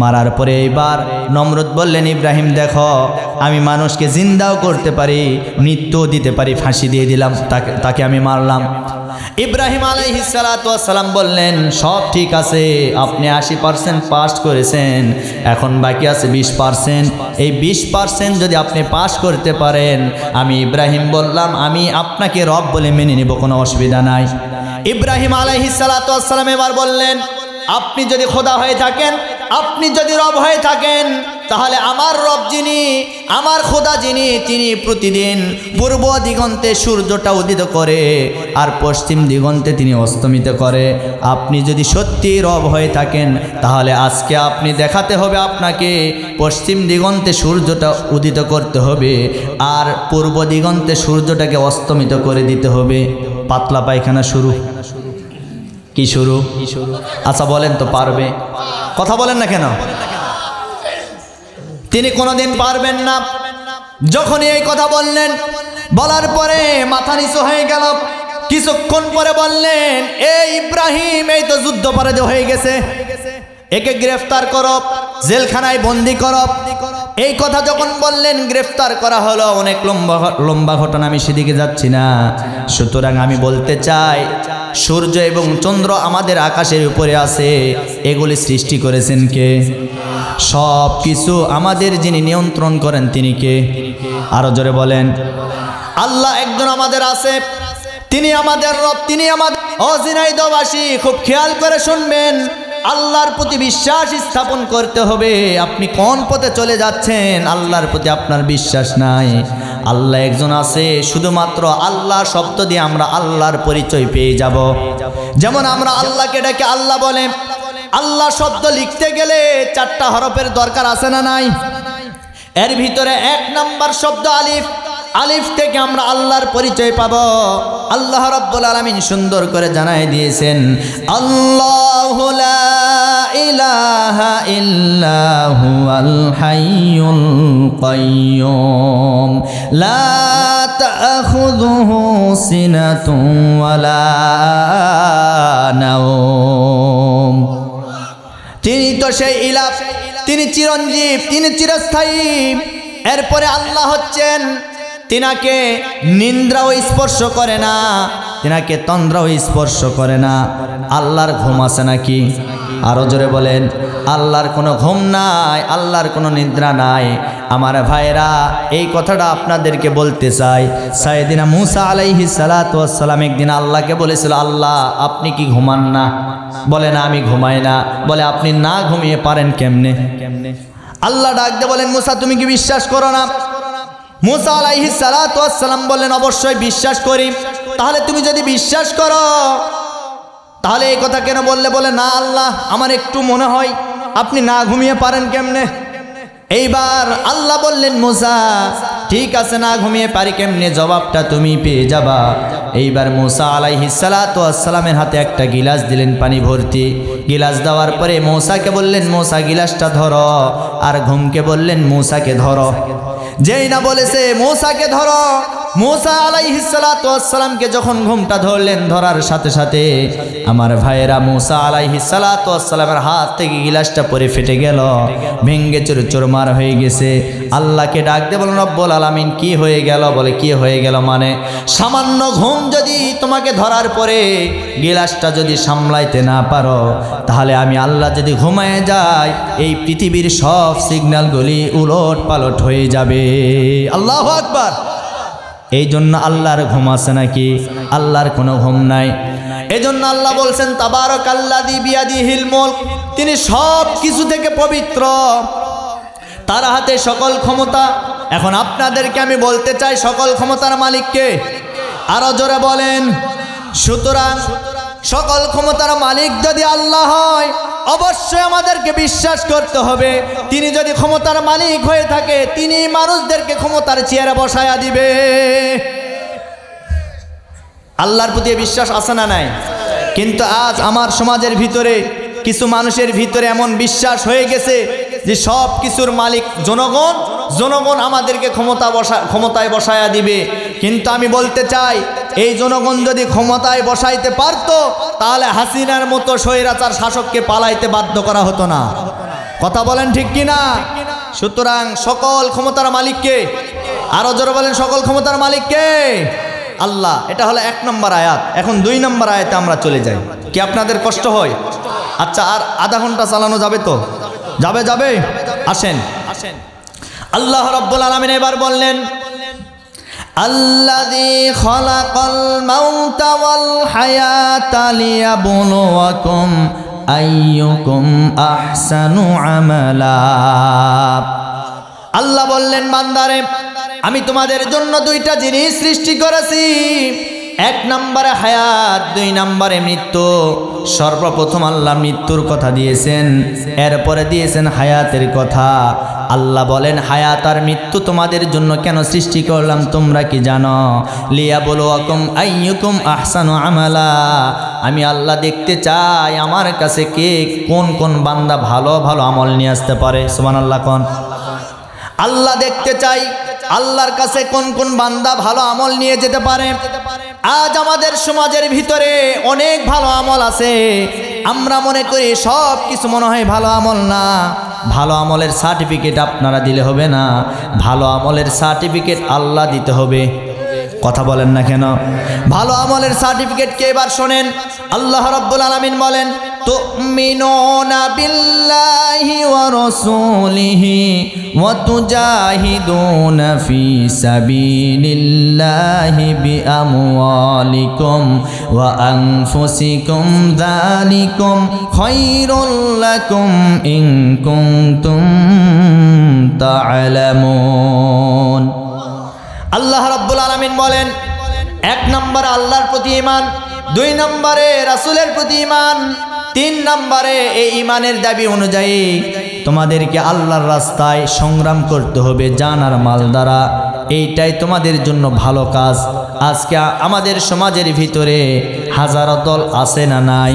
মারার পরে এইবার নমরুদ বললেন, ইব্রাহিম দেখো আমি মানুষকে জিন্দাও করতে পারি, মৃত্যুও দিতে পারি, ফাঁসি দিয়ে দিলাম, তাকে আমি মারলাম। ইব্রাহিম আলাইহিস সালাতু ওয়াস সালাম বললেন, সব ঠিক আছে, আপনি 80% পাস করেছেন, এখন বাকি আছে 20%। এই 20% যদি আপনি পাস করতে পারেন, আমি ইব্রাহিম বললাম আমি আপনাকে রব বলে মেনে নিব, কোনো অসুবিধা নাই। ইব্রাহিম আলাইহিস সালাতু ওয়াস সালাম এবার বললেন, আপনি যদি খোদা হয়ে থাকেন, আপনি যদি রব হয়ে থাকেন, তাহলে আমার রব যিনি, আমার খোদা যিনি, তিনি প্রতিদিন পূর্ব দিগন্তে সূর্যটা উদিত করে আর পশ্চিম দিগন্তে তিনি অস্তমিত করে। আপনি যদি সত্যি রব হয়ে থাকেন, তাহলে আজকে আপনি দেখাতে হবে আপনাকে পশ্চিম দিগন্তে সূর্যটা উদিত করতে হবে আর পূর্ব দিগন্তে সূর্যটাকে অস্তমিত করে দিতে হবে। পাতলা পায়খানা শুরু। কি শুরু? আচ্ছা বলেন তো, পারবে? কথা বলেন না কেন? তিনি কোনোদিন পারবেন না। যখনই এই কথা বললেন, বলার পরে মাথা নিচু হয়ে গেল। কিছুক্ষণ পরে বললেন, এই ইব্রাহিম এই তো যুদ্ধপরাধী হয়ে গেছে, একে গ্রেফতার করো, জেলখানায় বন্দি করো। এই কথা যখন বললেন গ্রেফতার করা হলো। অনেক লম্বা ঘটনা, আমি সেদিকে যাচ্ছি না। সুতরাং আমি বলতে চাই, সূর্য এবং চন্দ্র আমাদের আকাশের উপরে আছে, এগুলি সৃষ্টি করেছেন কে? সব কিছু আমাদের যিনি নিয়ন্ত্রণ করেন তিনি কে? আরো জোরে বলেন। আল্লাহ একজন আমাদের আছে, তিনি আমাদের রব, তিনি আমাদের। ও ঝিনাইদহবাসী, খুব খেয়াল করে শুনবেন, আল্লাহর প্রতি বিশ্বাস স্থাপন করতে হবে। আপনি কোন পথে চলে যাচ্ছেন, আল্লাহর প্রতি আপনার বিশ্বাস নাই। আল্লাহ একজন আছে, শুধুমাত্র আল্লাহ শব্দ দিয়ে আমরা আল্লাহর পরিচয় পেয়ে যাব। যেমন আমরা আল্লাহকে ডেকে আল্লাহ বলে, আল্লাহ শব্দ লিখতে গেলে 4টা হরফের দরকার আছে না নাই? এর ভিতরে 1 নাম্বার শব্দ আলিফ। আলিফ থেকে আমরা আল্লাহর পরিচয় পাব। আল্লাহ রাব্বুল আলামিন সুন্দর করে জানাই দিয়েছেন, আল্লাহু লা ইলাহা ইল্লা হুয়াল হাইয়ুল কাইয়্যুম লা তাখুযুহু সিনাতুন ওয়ালা নাওম। তিনি তো সেই ইলাহ, তিনি চিরঞ্জীব, তিনি চিরস্থায়ী। এরপরে আল্লাহ হচ্ছেন, তিনাকে নিদ্রাও স্পর্শ করে না, তিনাকে তন্দ্রাও স্পর্শ করে না। আল্লাহর ঘুম আছে নাকি? আরো জোরে বলেন। আল্লাহর কোনো ঘুম নাই, আল্লাহর কোনো নিদ্রা নাই। আমার ভাইরা, এই কথাটা আপনাদেরকে বলতে চাই। সাইয়েদিনা মূসা আলাইহিস সালাতু ওয়াস সালাম একদিন আল্লাহকে বলেছিল, আল্লাহ আপনি কি ঘুমান না? বলে না, আমি ঘুমাই না। বলে আপনি না ঘুমিয়ে পারেন কেমনে? আল্লাহ ডাক দিয়ে বলেন, মূসা তুমি কি বিশ্বাস করো না? মূসা আলাইহিস সালাতু ওয়াস সালাম বললেন, অবশ্যই বিশ্বাস করি। তাহলে তুমি যদি বিশ্বাস করো, তাহলে এই কথা কেন বললে? বলে না আল্লাহ, আমার একটু মনে হয় আপনি না ঘুমিয়ে পারেন কেমনে। এইবার আল্লাহ বললেন, মূসা ঠিক আছে, না ঘুমিয়ে পারি কেমনে, জবাবটা তুমি পেয়ে যাবা। এইবার মূসা আলাইহিস সালাতু ওয়াস সালামের হাতে একটা গিলাস দিলেন পানি ভর্তি। গিলাস দেওয়ার পরে মূসাকে বললেন, মূসা গিলাসটা ধরো। আর ঘুমকে বললেন, মূসাকে ধরো। যেই না বলেছে মূসাকে ধরো, মূসা আলাইহিস সালাতু ওয়াস সালামকে যখন ঘুমটা ধরলেন, ধরার সাথে সাথে আমার ভাইয়েরা, মূসা আলাইহিস সালাতু ওয়াস সালামের হাত থেকে গিলাসটা পড়ে ফেটে গেল, ভেঙ্গে চুরমার হয়ে গেছে। আল্লাহকে ডাক দিয়ে বলেন, রব্বুল আলামিন কি হয়ে গেল? বলে কি হয়ে গেল মানে, সামান্য ঘুম যদি তোমাকে ধরার পরে গিলাসটা যদি সামলাইতে না পারো, তাহলে আমি আল্লাহ যদি ঘুমায় যাই, এই পৃথিবীর সব সিগন্যালগুলি উলট পালট হয়ে যাবে। আল্লাহু আকবার। এই জন্য আল্লাহর ঘুম আছে নাকি? আল্লাহর কোনো ঘুম নাই। এই জন্য আল্লাহ বলছেন, তাবারাকাল্লাযী বিয়াদিহিল মুলক, তিনি সব কিছু থেকে পবিত্র, তার হাতে সকল ক্ষমতা। এখন আপনাদেরকে আমি বলতে চাই, সকল ক্ষমতার মালিক কে? আরো জোরে বলেন। সুতরাং সকল ক্ষমতার মালিক যদি আল্লাহ হয়, অবশ্যই আমাদেরকে বিশ্বাস করতে হবে, তিনি যদি ক্ষমতার মালিক হয়ে থাকে, তিনি মানুষদেরকে ক্ষমতার চেয়ারে বসায়া দিবে। আল্লাহর প্রতি বিশ্বাস আছে না নাই? কিন্তু আজ আমার সমাজের ভিতরে কিছু মানুষের ভিতরে এমন বিশ্বাস হয়ে গেছে যে সব কিছুর মালিক জনগণ, জনগণ আমাদেরকে ক্ষমতায় বসায়া দিবে। কিন্তু আমি বলতে চাই, এই জনগণ যদি ক্ষমতায় বসাইতে পারতো, তাহলে হাসিনার মতো স্বৈরাচার শাসককে পালাইতে বাধ্য করা হতো না। কথা বলেন ঠিক কিনা? সুতরাং সকল ক্ষমতার মালিককে, আরো জোরে বলেন, সকল ক্ষমতার মালিককে আল্লাহ। এটা হলো 1 নম্বর আয়াত। এখন 2 নম্বর আয়াতে আমরা চলে যাই। কি আপনাদের কষ্ট হয়? আচ্ছা, আর আধা ঘন্টা চালানো যাবে তো? যাবে যাবে। আসেন, আল্লাহ রাব্বুল আলামিন এবার বললেন, আল্লাযী খালাকাল মাউতা ওয়াল হায়াতা লিয়াবলুয়াকুম আইয়ুকুম আহসানু আমালা। আল্লাহ বললেন, বান্দারে আমি তোমাদের জন্য 2টা জিনিস সৃষ্টি করেছি। 1 নম্বরে হায়াত, 2 নম্বরে মৃত্যু। সর্বপ্রথম আল্লাহ মৃত্যুর কথা দিয়েছেন, এরপরে দিয়েছেন হায়াতের কথা। আল্লাহ বলেন, হায়াত আর মৃত্যু তোমাদের জন্য কেন সৃষ্টি করলাম তোমরা কি জানো? লিয়াবলুয়াকুম আইয়ুকুম আহসানু আমালা। আমি আল্লাহ দেখতে চাই আমার কাছে কে কোন কোন বান্দা ভালো ভালো আমল নিয়ে আসতে পারে। সুবহানাল্লাহ কোন। আল্লাহ দেখতে চাই আল্লাহর কাছে কোন কোন বান্দা ভালো আমল নিয়ে যেতে পারে। আজ আমাদের সমাজের ভিতরে অনেক ভালো আমল আছে, আমরা মনে করি সব কিছু মনে হয় ভালো আমল না। ভালো আমলের সার্টিফিকেট আপনারা দিলে হবে না, ভালো আমলের সার্টিফিকেট আল্লাহ দিতে হবে। কথা বলেন না কেন? ভালো আমলের সার্টিফিকেট কে? এবার শোনেন, আল্লাহ রাব্বুল আলামিন বলেন, তুমিনুনা বিল্লাহি ওয়া রাসূলিহি ওয়া তুজাহিদুনা ফি সাবিলিল্লাহি বিআমওয়ালিকুম ওয়া আনফুসিকুম যালিকুম খায়রুল লাকুম ইন কুনতুম তা'লামুন। আল্লাহ রাব্বুল আলামিন বলেন, এক নম্বরে আল্লাহর প্রতি ঈমান, দুই নম্বরে রাসূলের প্রতি ঈমান, তিন নম্বরে এই ঈমানের দাবি অনুযায়ী তোমাদেরকে আল্লাহর রাস্তায় সংগ্রাম করতে হবে জান আর মাল দ্বারা। এইটাই তোমাদের জন্য ভালো কাজ। আজকে আমাদের সমাজের ভিতরে হাজারো দল আছে না নাই?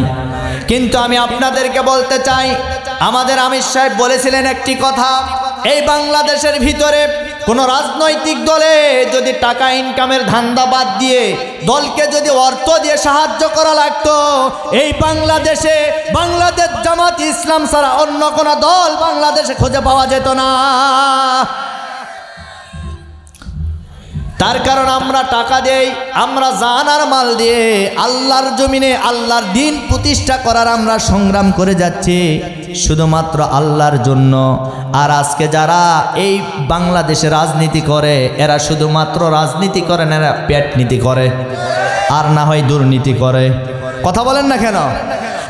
কিন্তু আমি আপনাদেরকে বলতে চাই, আমাদের আমির সাহেব বলেছিলেন একটি কথা, এই বাংলাদেশের ভিতরে কোন রাজনৈতিক দলে যদি টাকা ইনকামের ধান্দা বাদ দিয়ে দলকে যদি অর্থ দিয়ে সাহায্য করা লাগতো, এই বাংলাদেশে বাংলাদেশ জামাত ইসলাম ছাড়া অন্য কোন দল বাংলাদেশে খুঁজে পাওয়া যেত না। তার কারণ আমরা টাকা দেই, আমরা জান আর মাল দিয়ে আল্লাহর জমিনে আল্লাহর দিন প্রতিষ্ঠা করার আমরা সংগ্রাম করে যাচ্ছি শুধুমাত্র আল্লাহর জন্য। আর আজকে যারা এই বাংলাদেশে রাজনীতি করে, এরা শুধুমাত্র রাজনীতি করে না, এরা পেট নীতি করে আর না হয় দুর্নীতি করে। কথা বলেন না কেন?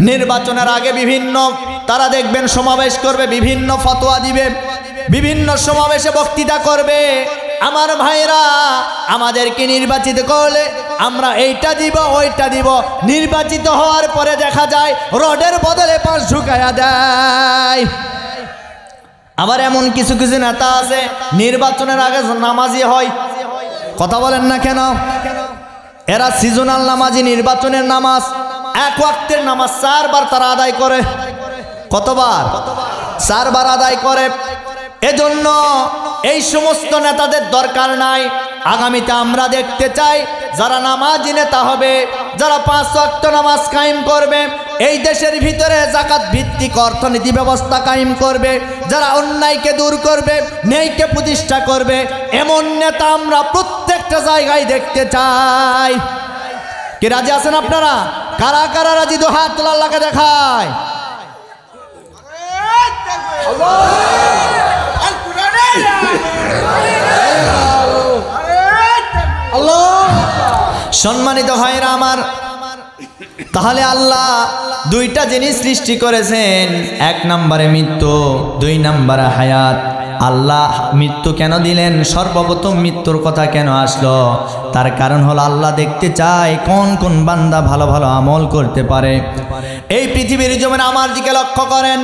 নির্বাচনের আগে বিভিন্ন তারা দেখবেন সমাবেশ করবে, বিভিন্ন ফতোয়া দিবে, বিভিন্ন সমাবেশে বক্তৃতা করবে। আমার ভাইরা, আমাদেরকে নির্বাচিত করলে আমরা এইটা দিব ওইটা দিব, নির্বাচিত হওয়ার পরে দেখা যায় রডের বদলে পাঁচ ঢুকায়া দেয়। আবার এমন কিছু কিছু নেতা আছে নির্বাচনের আগে নামাজি হয়। কথা বলেন না কেন? এরা সিজনাল নামাজি, নির্বাচনের নামাজ, এক ওয়াক্তের নামাজ 4 বার তারা আদায় করে। কতবার? 4 বার আদায় করে। এজন্য এই সমস্ত নেতাদের দরকার নাই। আগামীতে আমরা দেখতে চাই যারা নামাজি নেতা হবে, যারা 5 ওয়াক্ত নামাজ কায়েম করবে, এই দেশের ভিতরে যাকাত ভিত্তিক অর্থনীতি ব্যবস্থা কায়েম করবে, যারা অন্যায়কে দূর করবে, ন্যায়কে প্রতিষ্ঠা করবে, এমন নেতা আমরা প্রত্যেকটা জায়গায় দেখতে চাই। কি রাজি আছেন আপনারা? কারা কারা রাজি? তো হাত তোলা, আল্লাহকে দেখায়। সম্মানিত ভাইরা আমার, তাহলে আল্লাহ দুইটা জিনিস সৃষ্টি করেছেন, এক নম্বরে মৃত্যু, 2 নম্বরে হায়াত। আল্লাহ মৃত্যু কেন দিলেন? সর্বপ্রথম মৃত্যুর কথা কেন আসলো? তার কারণ হলো আল্লাহ দেখতে চায় কোন কোন বান্দা ভালো ভালো আমল করতে পারে। এই পৃথিবীর জমিন আমার দিকে লক্ষ্য করেন,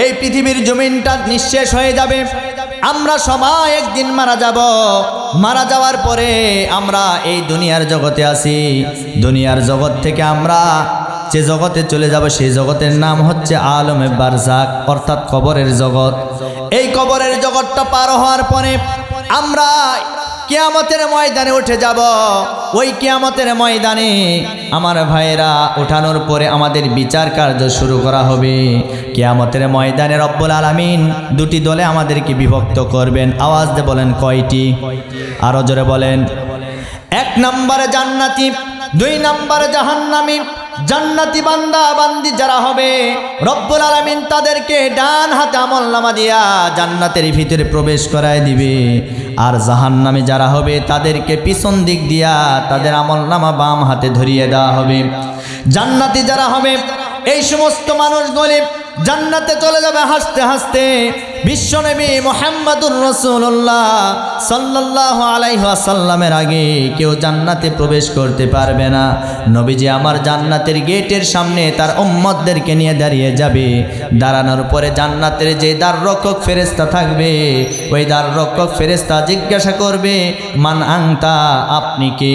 এই পৃথিবীর জমিনটা নিঃশেষ হয়ে যাবে, আমরা সবাই একদিন মারা যাব। মারা যাওয়ার পরে আমরা এই দুনিয়ার জগতে আছি, দুনিয়ার জগৎ থেকে আমরা যে জগতে চলে যাব সেই জগতের নাম হচ্ছে আলমে বারজাক, অর্থাৎ কবরের জগৎ। এই কবরের জগৎটা পার হওয়ার পরে আমরা কিয়ামতের ময়দানে উঠে যাব। ওই কিয়ামতের ময়দানে আমার ভাইরা ওঠানোর পরে আমাদের বিচার কার্য শুরু করা হবে। কিয়ামতের ময়দানে রব্বুল আলামিন 2টি দলে আমাদেরকে বিভক্ত করবেন। আওয়াজ দিয়ে বলেন কয়টি? আরো জোরে বলেন। 1 নম্বরে জান্নাতি, 2 নম্বরে জাহান্নামী। জান্নাতি বান্দা বান্দি যারা হবে, রব্বুল আলামিন তাদেরকে ডান হাতে আমলনামা দিয়া জান্নাতের ভিতরে প্রবেশ করায় দিবে। আর জাহান্নামী যারা হবে তাদেরকে পিছন দিক দিয়া তাদের আমলনামা বাম হাতে ধরিয়ে দেওয়া হবে। জান্নাতি যারা হবে এই সমস্ত মানুষগুলি জান্নাতে চলে যাবে হাসতে হাসতে। বিশ্বনবী মুহাম্মদুর রাসূলুল্লাহ সাল্লাল্লাহু আলাইহি ওয়াসাল্লামের আগে কেউ জান্নাতে প্রবেশ করতে পারবে না। নবীজি আমার জান্নাতের গেটের সামনে তার উম্মতদেরকে নিয়ে দাঁড়িয়ে যাবে। দাঁড়ানোর পরে জান্নাতের যে দ্বাররক্ষক ফেরেশতা থাকবে, ওই দ্বাররক্ষক ফেরেশতা জিজ্ঞাসা করবে, মান আনতা, আপনি কে?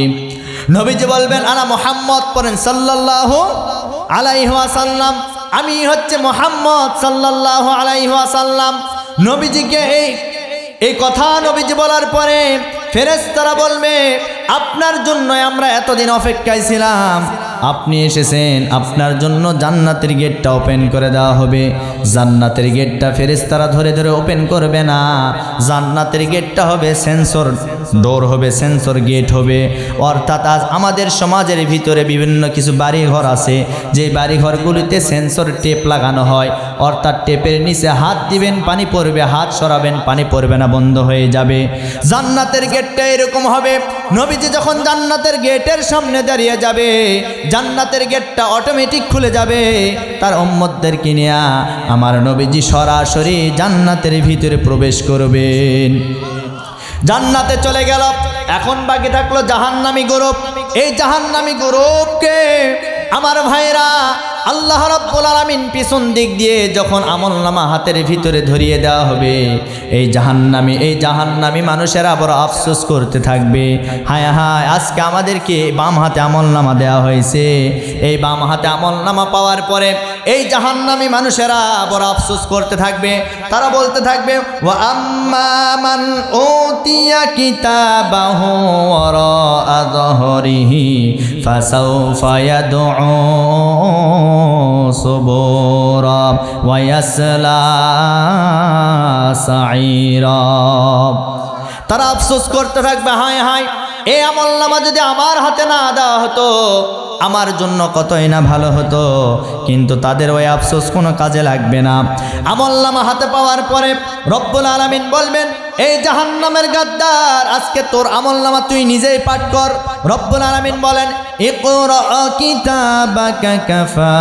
নবীজি বলবেন, আনা মুহাম্মদ, পড়েন সাল্লাল্লাহু আলাইহি ওয়াসাল্লাম, আমি হচ্ছে মুহাম্মদ সাল্লাল্লাহু আলাইহি ওয়াসাল্লাম। নবীজিকে এই কথা নবীজি বলার পরে ফেরেশতারা বলবে আপনার জন্য আমরা এতদিন অপেক্ষায় ছিলাম, আপনি এসেছেন, আপনার জন্য জান্নাতের গেটটা ওপেন করে দেওয়া হবে। জান্নাতের গেটটা ফেরেশতারা ধরে ধরে ওপেন করবে না, জান্নাতের গেটটা হবে সেন্সর ডোর হবে, সেন্সর গেট হবে। অর্থাৎ আজ আমাদের সমাজের ভিতরে বিভিন্ন কিছু বাড়িঘর আছে, যে বাড়িঘরগুলিতে সেন্সর টেপ লাগানো হয়, অর্থাৎ টেপের নিচে হাত দিবেন পানি পড়বে, হাত সরাবেন পানি পড়বে না, বন্ধ হয়ে যাবে। জান্নাতের গেটটা এরকম হবে। নবীজি যখন জান্নাতের গেটের সামনে দাঁড়িয়ে যাবে, জান্নাতের গেটটা অটোমেটিক খুলে যাবে, তার উম্মতদেরকে নিয়ে আমার নবীজি সরাসরি জান্নাতের ভিতরে প্রবেশ করবেন। জান্নাতে চলে গেল। এখন বাকি থাকলো জাহান্নামী গ্রুপ। এই জাহান্নামী গ্রুপকে আমার ভাইরা আল্লাহ রাব্বুল আলামিন পিছন দিক দিয়ে যখন আমলনামা হাতের ভিতরে ধরিয়ে দেওয়া হবে, এই জাহান্নামী মানুষেরা বড় আফসোস করতে থাকবে, হায় হায় আজকে আমাদেরকে বাম হাতে আমলনামা দেওয়া হয়েছে। এই বাম হাতে আমলনামা পাওয়ার পরে এই জাহান্নামী মানুষেরা বড় আফসোস করতে থাকবে। তারা বলতে থাকবে, ওয়া আম্মা মান উতিয়া কিতাবাহু ওয়ারা যহরিহি ফাসাউফা ইয়াদউ সুবুরা ওয়া ইয়াসলা সাঈরা। তারা আফসোস করতে থাকবে, হায় হায় এই আমলনামা যদি আমার হাতে না দেওয়া হতো আমার জন্য কতই না ভালো হতো। কিন্তু তাদের ওই আফসোস কোনো কাজে লাগবে না। আমলনামা হাতে পাওয়ার পরে রব্বুল আলামিন বলবেন, এই জাহান্নামের গাদ্দার, আজকে তোর আমলনামা তুই নিজেই পাঠ কর। রব্বুল আলামিন বলেন, ইকরা কিতাবাকা কাফা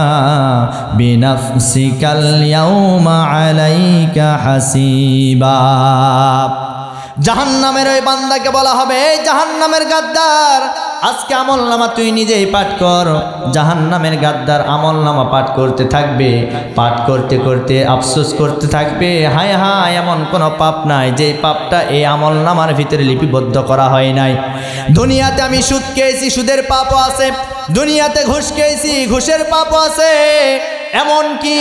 বিনাফসিকাল ইয়াউমা আলাইকা হাসিবা। জাহান্নামের ওই বান্দাকে বলা হবে, এই জাহান্নামের গাদ্দার, আজকে আমলনামা তুই নিজেই পাঠ কর। জাহান্নামের গাদ্দার আমলনামা পাঠ করতে থাকবে, পাঠ করতে করতে আফসোস করতে থাকবে, হায় হায় এমন কোনো পাপ নাই যে পাপটা এই আমলনামার ভিতরে লিপিবদ্ধ করা হয় নাই। দুনিয়াতে আমি সুদ খেয়েছি, সুদের পাপও আছে। দুনিয়াতে ঘুষ খেয়েছি, ঘুষের পাপও আছে। এমনকি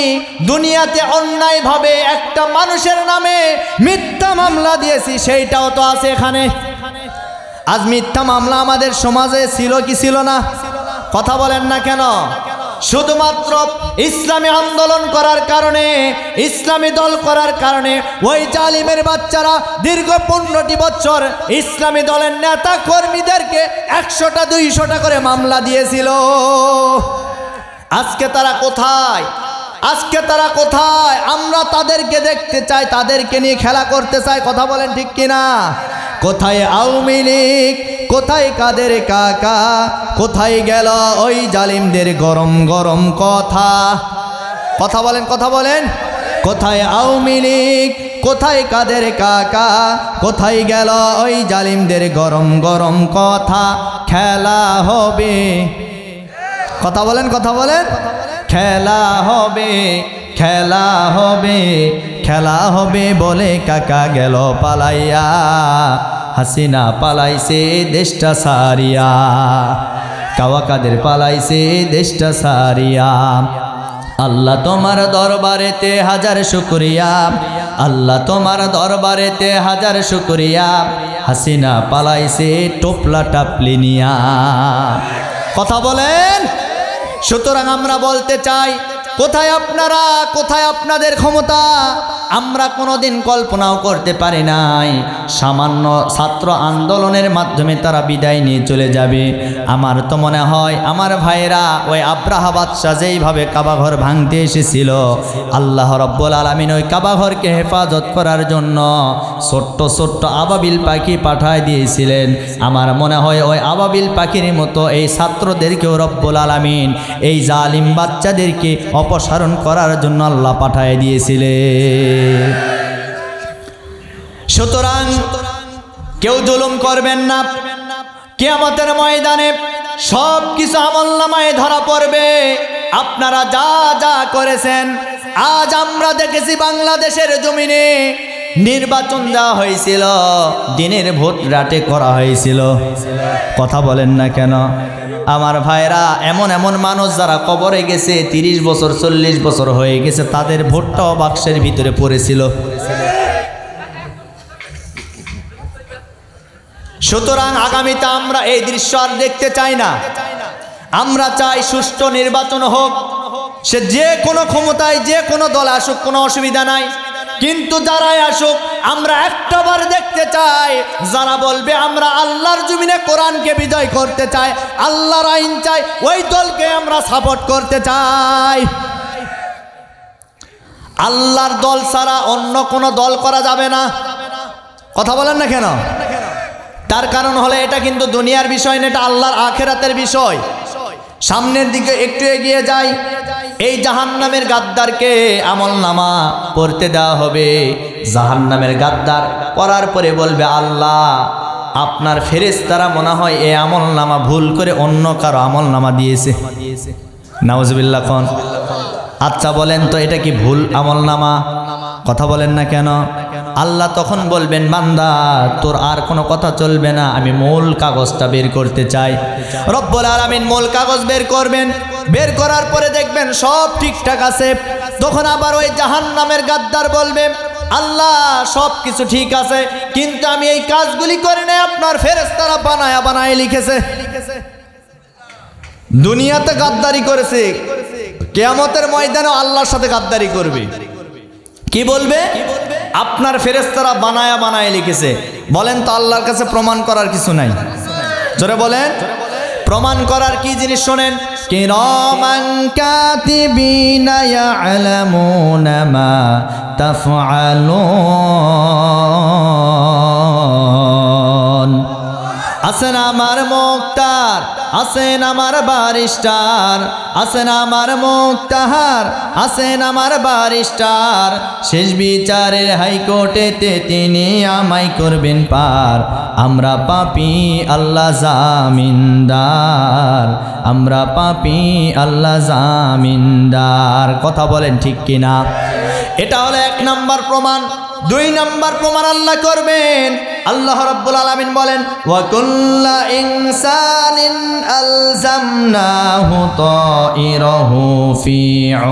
দুনিয়াতে অন্যায়ভাবে একটা মানুষের নামে মিথ্যা মামলা দিয়েছি, সেইটাও তো আছে এখানে। আজ মিথ্যা মামলা আমাদের সমাজে ছিল কি ছিল না? কথা বলেন না কেন? শুধুমাত্র ইসলামী আন্দোলন করার কারণে, ইসলামী দল করার কারণে ওই জালিমের বাচ্চারা দীর্ঘ 15টি বছর ইসলামী দলের নেতা কর্মীদেরকে 100টা 200টা করে মামলা দিয়েছিল। আজকে তারা কোথায়? আজকে তারা কোথায়? আমরা তাদেরকে দেখতে চাই, তাদেরকে নিয়ে খেলা করতে চাই। কথা বলেন ঠিক কিনা? কোথায় আওয়ামী লীগ? কোথায় কাদের কাকা? কোথায় গেল ওই জালিমদের গরম গরম কথা? কথা বলেন, কথা বলেন। কোথায় আওয়ামী লীগ? কোথায় কাদের কাকা? কোথায় গেল ওই জালিমদের গরম গরম কথা? খেলা হবে, কথা বলেন, কথা বলেন। খেলা হবে, খেলা হবে, খেলা হবে বলে কাকা গেল পালাইয়া, হাসিনা পালাইছে দেশটা সারিয়া, কাওয়া কাদের পালাইছে দেশটা সারিয়া। আল্লাহ তোমার দরবারেতে হাজার শুকরিয়া, আল্লাহ তোমার দরবারেতে হাজার শুকরিয়া, হাসিনা পালাইছে টোপলা টাপলি নিয়া। কথা বলেন। সুতরাং আমরা বলতে চাই, কোথায় আপনারা? কোথায় আপনাদের ক্ষমতা? আমরা কোনোদিন কল্পনাও করতে পারি নাই সামান্য ছাত্র আন্দোলনের মাধ্যমে তারা বিদায় নিয়ে চলে যাবে। আমার তো মনে হয় আমার ভাইয়েরা ওই আব্রাহা বাদশাহ যেইভাবে কাবাঘর ভাঙতে এসেছিল, আল্লাহ রাব্বুল আলামিন ওই কাবাঘরকে হেফাজত করার জন্য ছোট্ট ছোট্ট আবাবিল পাখি পাঠায় দিয়েছিলেন। আমার মনে হয় ওই আবাবিল পাখির মতো এই ছাত্রদেরকেও রব্বুল আলামিন এই জালিম বাচ্চাদেরকে অপসারণ করার জন্য আল্লাহ পাঠায় দিয়েছিলেন। সুতরাং কেউ জুলুম করবেন না। কিয়ামতের ময়দানে সব কিছু আমলনামায় ধরা পড়বে। আপনারা যা যা করেছেন, আজ আমরা দেখেছি বাংলাদেশের জমিনে নির্বাচন দেওয়া হয়েছিল, দিনের ভোট রাতে করা হয়েছিল। কথা বলেন না কেন? আমার ভাইরা, এমন এমন মানুষ যারা কবরে গেছে 30 বছর 40 বছর হয়ে গেছে, তাদের ভোটটাও বাক্সের ভিতরে পড়েছিল। সুতরাং আগামীতে আমরা এই দৃশ্য আর দেখতে চাই না। আমরা চাই সুষ্ঠু নির্বাচন হোক, সে যে কোনো ক্ষমতায় যে কোনো দল আসুক, কোনো অসুবিধা নাই, কিন্তু যারাই আসুক আমরা একটাবার দেখতে চাই যারা বলবে আমরা আল্লাহর জমিনে কোরআনকে বিজয় করতে চাই, আল্লাহর আইন চাই, ওই দলকে আমরা সাপোর্ট করতে চাই। আল্লাহর দল ছাড়া অন্য কোনো দল করা যাবে না। কথা বলেন না কেন? তার কারণ হলো এটা কিন্তু দুনিয়ার বিষয় না, এটা আল্লাহর আখিরাতের বিষয়। সামনের দিকে একটু এগিয়ে যাই, এই জাহান্নামের গাদ্দারকে আমলনামা পড়তে দেওয়া হবে। জাহান্নামের গাদ্দার পড়ার পরে বলবে, আল্লাহ আপনার ফেরেশতারা মনে হয় এই আমলনামা ভুল করে অন্য কারো আমলনামা দিয়েছে। নাউজুবিল্লাহ কোন। আচ্ছা বলেন তো এটা কি ভুল আমলনামা? কথা বলেন না কেন? আল্লাহ তখন বলবেন, বান্দা তোর আর কোনো কথা চলবে না, আমি মূল কাগজটা বের করতে চাই। রব্বুল আলামিন মূল কাগজ বের করবেন, বের করার পরে দেখবেন সব ঠিকঠাক আছে। তখন আবার ওই জাহান্নামের গাদ্দার বলবে, আল্লাহ সব কিছু ঠিক আছে, কিন্তু আমি এই কাজগুলি করে নাই, আপনার ফেরেশতারা বানায়া বানায় লিখেছে। দুনিয়াতে গাদ্দারি করেছে, কিয়ামতের ময়দানে আল্লাহর সাথে গাদ্দারি করবে। কি বলবে? আপনার ফেরেশতারা বানায়া বানায় লিখেছে। বলেন তো আল্লাহর কাছে প্রমাণ করার কিছু নাই? জোরে বলেন, প্রমাণ করার কি জিনিস শোনেন। কিরামান কাতিবিনা ইয়ালামুনা মা তাফআলুন। আছেন আমার মুক্তার, আছেন আমার বারিস্টার, আছেন আমার মুক্তাহার, আছেন আমার বারিস্টার, শেষ বিচারের হাইকোর্টেতে তিনি আমায় করবেন পার। আমরা পাপী আল্লাহ জামিনদার, আমরা পাপী আল্লাহ জামিনদার। কথা বলেন ঠিক কিনা? এটা হলো 1 নাম্বার প্রমাণ। 2 নাম্বার প্রমাণ আল্লাহ করবেন। আল্লাহ রাব্বুল আলামিন বলেন, ওয়া কুল্লা ইনসানিন আলজামনাহু তাইরাহু ফি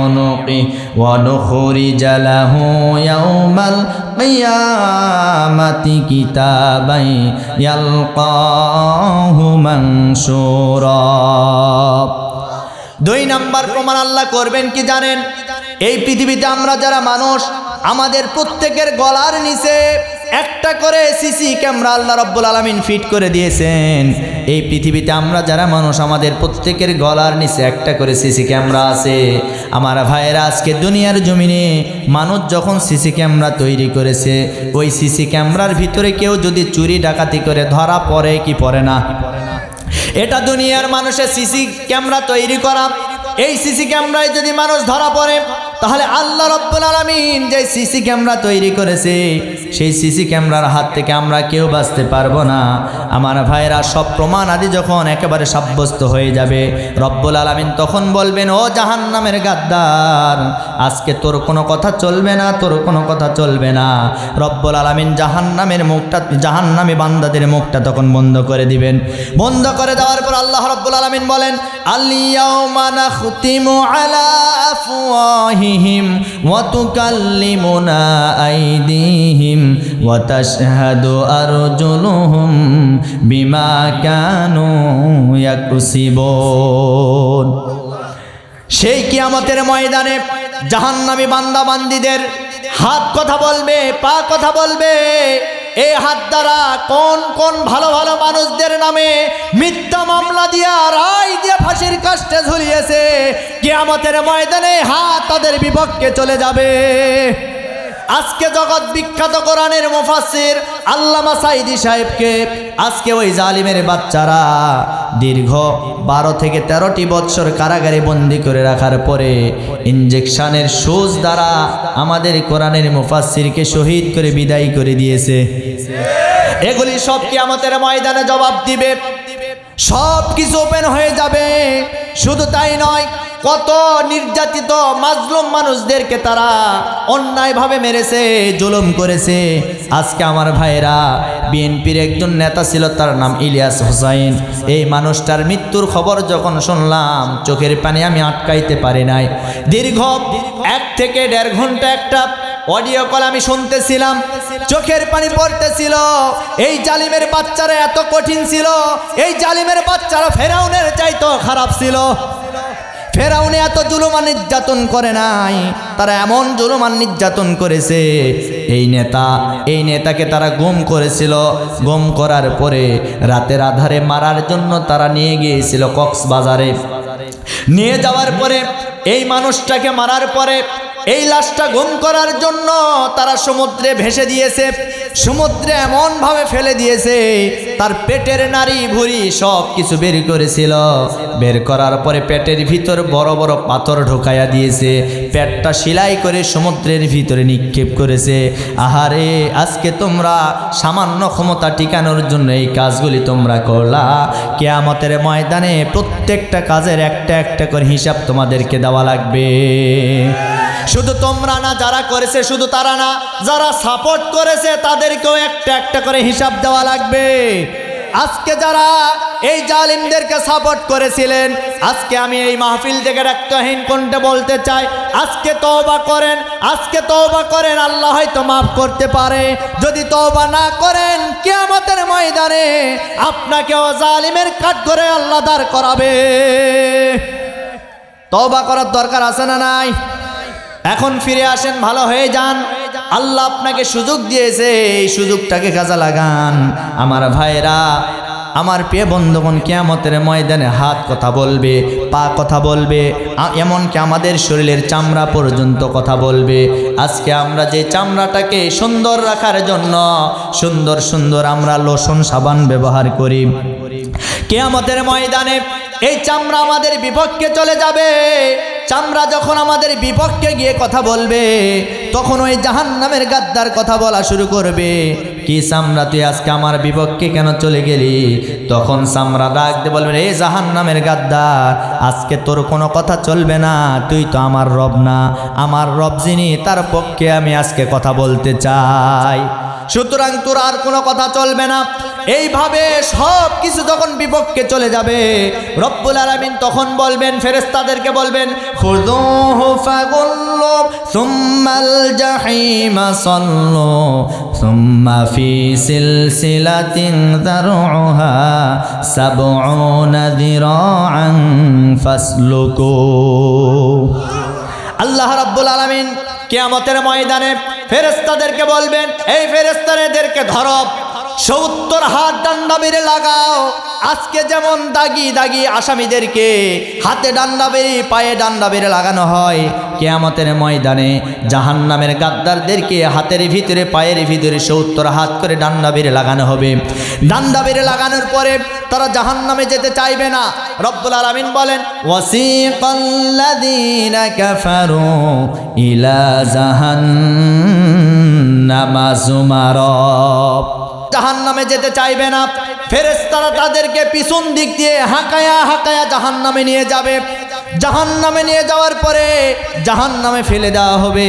উনুকি ওয়া নুখরিজা লাহু ইয়াওমাল কিয়ামাতি কিতাবান ইয়ালকাহু মানশুরা। 2 নাম্বার প্রমাণ আল্লাহ করবেন কি জানেন? এই পৃথিবীতে আমরা যারা মানুষ, আমাদের প্রত্যেকের গলার নিচে একটা করে সিসি ক্যামেরা আল্লাহ রাব্বুল আলামিন ফিট করে দিয়েছেন। এই পৃথিবীতে আমরা যারা মানুষ, আমাদের প্রত্যেকের গলার নিচে একটা করে সিসি ক্যামেরা আছে। আমার ভাইয়েরা, আজকে দুনিয়ার জমিনে মানুষ যখন সিসি ক্যামেরা তৈরি করেছে, ওই সিসি ক্যামেরার ভিতরে কেউ যদি চুরি ডাকাতি করে ধরা পড়ে কি পড়ে না? এটা দুনিয়ার মানুষের সিসি ক্যামেরা তৈরি করা। এই সিসি ক্যামেরায় যদি মানুষ ধরা পড়ে, তাহলে আল্লাহ রাব্বুল আলামিন যে সিসি ক্যামেরা তৈরি করেছে, সেই সিসি ক্যামেরার হাত থেকে আমরা কেউ বাঁচতে পারবো না। আমার ভাইরা, সব প্রমাণ আদি যখন একেবারে সাব্যস্ত হয়ে যাবে, রব্বুল আলামিন তখন বলবেন, ও জাহান্নামের গাদ্দার, আজকে তোর কোনো কথা চলবে না, তোর কোনো কথা চলবে না। রব্বুল আলামিন জাহান্নামের মুখটা, জাহান্নামী বান্দাদের মুখটা তখন বন্ধ করে দিবেন। বন্ধ করে দেওয়ার পর আল্লাহ রাব্বুল আলামিন বলেন, আল-ইয়াওমা নাখতিমু আলা আফওয়াহিহিম ওয়া তুকাল্লিমুনা আইদিহিম ওয়া তাশহাদু আরজুলুহুম বিমা কানু ইয়াকসিবুন। সেই কিয়ামতের ময়দানে জাহান্নামী বান্দা বান্দীদের হাত কথা বলবে, পা কথা বলবে। এই হাত দ্বারা কোন কোন ভালো ভালো মানুষদের নামে মিথ্যা মামলা দিয়া, রায় দিয়ে ফাঁসির কাস্টে ঝুলিয়েছে, কিয়ামতের ময়দানে হাত তাদের বিপক্ষে চলে যাবে। আজকে জগৎ বিখ্যাত কোরআনের মুফাসসির আল্লামা সাঈদী সাহেবকে আজকে ওই জালিমের বাচ্চারা দীর্ঘ 12 থেকে 13টি বছর কারাগারে বন্দী করে রাখার পরে ইনজেকশনের সুজ দ্বারা আমাদের কোরআনের মুফাসসিরকে শহীদ করে বিদায় করে দিয়েছে। এগুলি সব কিয়ামতের ময়দানে জবাব দিবে, সব কিছু ওপেন হয়ে যাবে। শুধু তাই নয়, কত নির্যাতিত মাজলুম মানুষদেরকে তারা অন্যায়ভাবে মেরেছে, জুলুম করেছে। আজকে আমার ভাইরা, বিএনপির একজন নেতা ছিল, তার নাম ইলিয়াস হোসাইন। এই মানুষটার মৃত্যুর খবর যখন শুনলাম, চোখের পানি আমি আটকাইতে পারি নাই। দীর্ঘ 1 থেকে 1.5 ঘন্টা একটা অডিও কল আমি শুনতেছিলাম, চোখের পানি পড়তেছিল। এই জালিমের বাচ্চারা এত কঠিন ছিল, এই জালিমের বাচ্চারা ফেরাউনের চাইতো খারাপ ছিল। ফেরাউনে এত জুলুম আর নির্যাতন করে নাই, তারা এমন জুলুম আর নির্যাতন করেছে। এই নেতাকে তারা গুম করেছিল। গুম করার পরে রাতের আধারে মারার জন্য তারা নিয়ে গিয়েছিল কক্সবাজারে। নিয়ে যাওয়ার পরে এই মানুষটাকে মারার পরে এই লাশটা গুম করার জন্য তারা সমুদ্রে ভেসে দিয়েছে। সমুদ্রে এমনভাবে ফেলে দিয়েছে, তার পেটের নাড়ি ভুঁড়ি সব কিছু বের করেছিল। বের করার পরে পেটের ভিতর বড় বড় পাথর ঢোকাইয়া দিয়েছে, পেটটা সেলাই করে সমুদ্রের ভিতরে নিক্ষেপ করেছে। আহারে, আজকে তোমরা সামান্য ক্ষমতা টিকানোর জন্য এই কাজগুলি তোমরা করলা। কিয়ামতের ময়দানে প্রত্যেকটা কাজের একটা একটা করে হিসাব তোমাদেরকে দেওয়া লাগবে। শুধু তোমরা না, যারা করেছে শুধু তারা না, যারা সাপোর্ট করেছে তাদেরকেও একটা একটা করে হিসাব দেওয়া লাগবে। আজকে যারা এই জালিমদেরকে সাপোর্ট করেছিলেন, আজকে আমি এই মাহফিল থেকে রক্তহীন কণ্ঠে বলতে চাই, আজকে তওবা করেন, আজকে তওবা করেন, আল্লাহ হয়তো মাফ করতে পারে। যদি তওবা না করেন, কিয়ামতের ময়দানে আপনাকেও জালিমের কাঠগড়ে আল্লাহ দাঁড় করাবে। তওবা করার দরকার আছে না নাই? এখন ফিরে আসেন, ভালো হয়ে যান। আল্লাহ আপনাকে সুযোগ দিয়েছে, এই সুযোগটাকে কাজে লাগান। আমার ভাইরা, আমার প্রিয় বন্ধুগণ, কিয়ামতের ময়দানে হাত কথা বলবে, পা কথা বলবে, এমনকি আমাদের শরীরের চামড়া পর্যন্ত কথা বলবে। আজকে আমরা যে চামড়াটাকে সুন্দর রাখার জন্য সুন্দর সুন্দর আমরা লোশন সাবান ব্যবহার করি, কিয়ামতের ময়দানে এই চামড়া আমাদের বিপক্ষে চলে যাবে। চামড়া যখন আমাদের বিপক্ষে গিয়ে কথা বলবে, তখন ওই জাহান্নামের গাদ্দার কথা বলা শুরু করবে। কি চামড়া, তুই আজকে আমার বিপক্ষে কেন চলে গেলি? তখন চামড়া ডাক দিয়ে বলবে, এই জাহান্নামের গাদ্দার, আজকে তোর কোনো কথা চলবে না। তুই তো আমার রব না, আমার রব যিনি, তার পক্ষে আমি আজকে কথা বলতে চাই। সুতরাং তোর আর কোনো কথা চলবে না। এইভাবে সব কিছু যখন বিপক্ষে চলে যাবে, রব্বুল আলামিন তখন বলবেন, ফেরেশতাদেরকে বলবেন, খুযূহু ফাগুল্লু সুম্মাল জাহিমা সাল্লু সুম্মা ফি সিলসিলাতিন যারউহা সাবউনা যিরাআন ফাসলুকু। আল্লাহ রাব্বুল আলামিন কিয়ামতের ময়দানে ফেরেশতাদেরকে বলবেন, এই ফেরেশতাদেরকে ধরো, 70 হাত ডান্ডা মেরে লাগাও। আজকে যেমন দাগি দাগি আসামিদেরকে হাতে ডান্ডা বেড়ে পায়ে ডান্ডা বেড়ে লাগানো হয়, কিয়ামতের ময়দানে জাহান্নামের গাদ্দারদেরকে হাতের ভিতরে পায়ের ভিতরে 70 হাত করে ডান্ডা বেড়ে লাগানো হবে। ডান্ডা বেড়ে লাগানোর পরে তারা জাহান্নামে যেতে চাইবে না। রব্বুল আলামিন বলেন, ওয়াসিকাল্লাযীনা কাফারু ইলা জাহান্নামা যুমারা। জাহান্নামে যেতে চাইবে না। ফেরেশতারা তাদেরকে পিছন দিক দিয়ে হাঁকায়া হাঁকায়া জাহান্নামে নিয়ে যাবে। জাহান্নামে নিয়ে যাওয়ার পরে জাহান্নামে ফেলে দেওয়া হবে।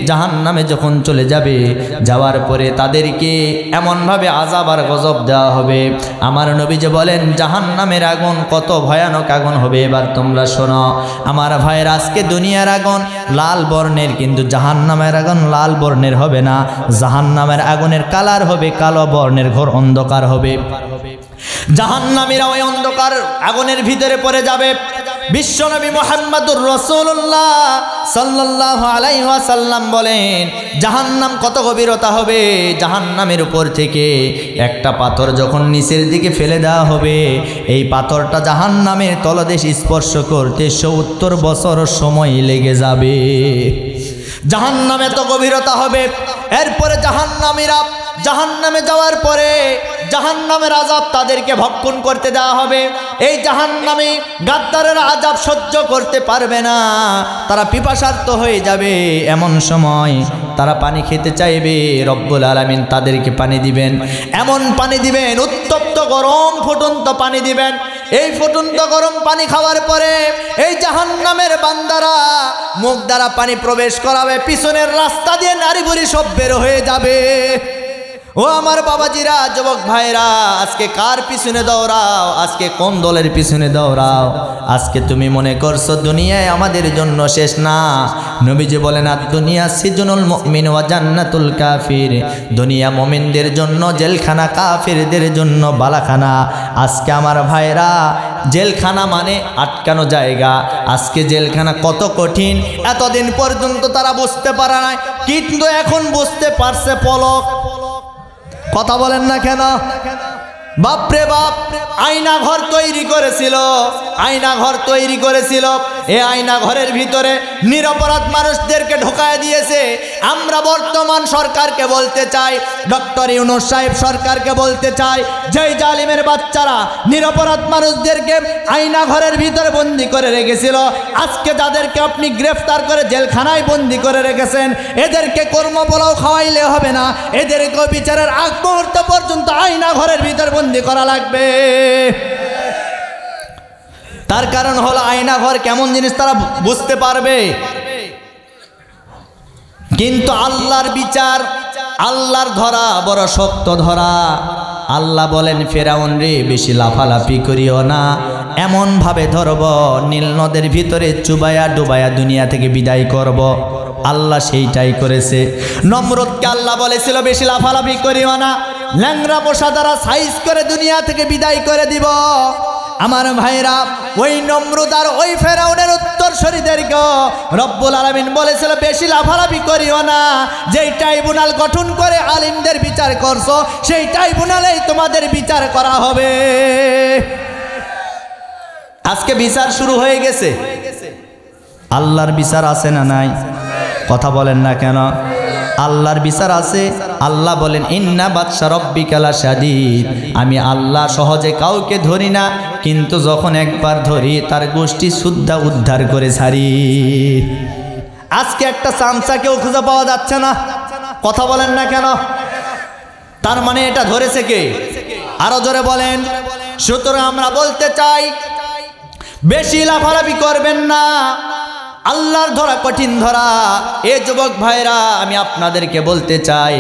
জাহান্নামে যখন চলে যাবে, যাওয়ার পরে তাদেরকে এমনভাবে আযাব আর গজব দেওয়া হবে। আমার নবী যে বলেন, জাহান্নামের আগুন কত ভয়ানক আগুন হবে, এবার তোমরা শোনো। আমার ভাইয়ের, আজকে দুনিয়ার আগুন লাল বর্ণের, কিন্তু জাহান্নামের আগুন লাল বর্ণের হবে না। জাহান্নামের আগুনের কালার হবে কালো বর্ণের, ঘোর অন্ধকার হবে। জাহান্নামীরা ওই অন্ধকার আগুনের ভিতরে পড়ে যাবে। বিশ্বনবী মুহাম্মদুর রাসূলুল্লাহ সাল্লাল্লাহু আলাইহি ওয়াসাল্লাম বলেন, জাহান্নাম কত গভীরতা হবে। জাহান্নামের উপর থেকে একটা পাথর যখন নিচের দিকে ফেলে দেওয়া হবে, এই পাথরটা জাহান্নামের তলদেশ স্পর্শ করতে 70 বছর সময় লেগে যাবে। জাহান্নামে এত গভীরতা হবে। এরপরে জাহান্নামীরা জাহান্নামে যাওয়ার পরে জাহান্নামের আযাব তাদেরকে ভক্ষণ করতে দেওয়া হবে। এই জাহান্নামী গাদ্দারের আযাব সহ্য করতে পারবে না, তারা পিপাসার্ত হয়ে যাবে। এমন সময় তারা পানি খেতে চাইবে, রব্বুল আলামিন তাদেরকে পানি দিবেন। এমন পানি দিবেন, উত্তপ্ত গরম ফুটন্ত পানি দিবেন। এই ফুটন্ত গরম পানি খাওয়ার পরে এই জাহান্নামের বান্দারা মুখ দ্বারা পানি প্রবেশ করাবে, পিছনের রাস্তা দিয়ে নারী বুড়ি সব বের হয়ে যাবে। ও আমার বাবাজিরা, যুবক ভাইরা, আজকে কার পিছনে দৌড়াও? আজকে কোন দলের পিছনে দৌড়াও? আজকে তুমি মনে করছো দুনিয়ায় আমাদের জন্য শেষ না। নবীজি বলেন, আর দুনিয়া সিজনুল মুমিন ওয়া জান্নাতুল কাফির, দুনিয়া মুমিনদের জন্য জেলখানা, কাফিরদের জন্য বালাখানা। আজকে আমার ভাইরা, জেলখানা মানে আটকানো জায়গা। আজকে জেলখানা কত কঠিন, এতদিন পর্যন্ত তারা বুঝতে পারে না, কিন্তু এখন বুঝতে পারছে পলক। কথা বলেন না কেন? বাপরে বাপ, আয়না ঘর তৈরি করেছিল, আয়না ঘর তৈরি করেছিল। এই আয়না ঘরের ভিতরে নিরপরাধ মানুষদেরকে ঢোকায় দিয়েছে। আমরা বর্তমান সরকারকে বলতে চাই, ডক্টর ইউনূস সাহেব সরকারকে বলতে চাই, যেই জালিমের বাচ্চারা নিরপরাধ মানুষদেরকে আয়না ঘরের ভিতরে বন্দি করে রেখেছিল, আজকে যাদেরকে আপনি গ্রেফতার করে জেলখানায় বন্দি করে রেখেছেন, এদেরকে কর্মপোলাও খাওয়াইলে হবে না, এদেরকে বিচারের আগ মুহূর্ত পর্যন্ত আয়না ঘরের ভিতরে বন্দি করা লাগবে। তার কারণ হলো আয়না ঘর কেমন জিনিস তারা বুঝতে পারবে। কিন্তু আল্লাহর বিচার, আল্লাহর ধরা বড় শক্ত ধরা। আল্লাহ বলেন, ফেরাউন রে, বেশি লাফালাফি করিও না, এমন ভাবে ধরব নীল নদের ভিতরে চুবায়া ডুবায়া দুনিয়া থেকে বিদায় করব। আল্লাহ সেইটাই করেছে। নমরুদকে আল্লাহ বলেছিল, বেশি লাফালাফি করিও না, ল্যাংরা পোষা দ্বারা সাইজ করে দুনিয়া থেকে বিদায় করে দিব। আমার ভাইরা, ওই নমরুদ আর ওই ফেরাউনের উত্তরসূরিদেরকে রব্বুল আলামিন বলেছিল, বেশি লাফালাফি করিও না, যেই ট্রাইব্যুনাল গঠন করে আলিমদের বিচার করছো, সেই ট্রাইব্যুনালেই তোমাদের বিচার করা হবে। আজকে বিচার শুরু হয়ে গেছে। আল্লাহর বিচার আছে না নাই? কথা বলেন না কেন? আল্লাহর বিচার আছে। আল্লাহ বলেন, ইন্না বাতশা রাব্বিকা লাশাদীদ, আমি আল্লাহ সহজে কাউকে ধরি না, কিন্তু যখন একবার ধরি তার গোষ্ঠী সুদ্ধা উদ্ধার করে ছাড়ি। আজকে একটা চামচাকেও খুঁজে পাওয়া যাচ্ছে না। কথা বলেন না কেন? তার মানে এটা ধরেছে কে? আরো জোরে বলেন। সুতরাং আমরা বলতে চাই, বেশি লাফালাফি করবেন না, আল্লাহর ধরা কঠিন ধরা। এ যুবক ভাইরা, আমি আপনাদেরকে বলতে চাই,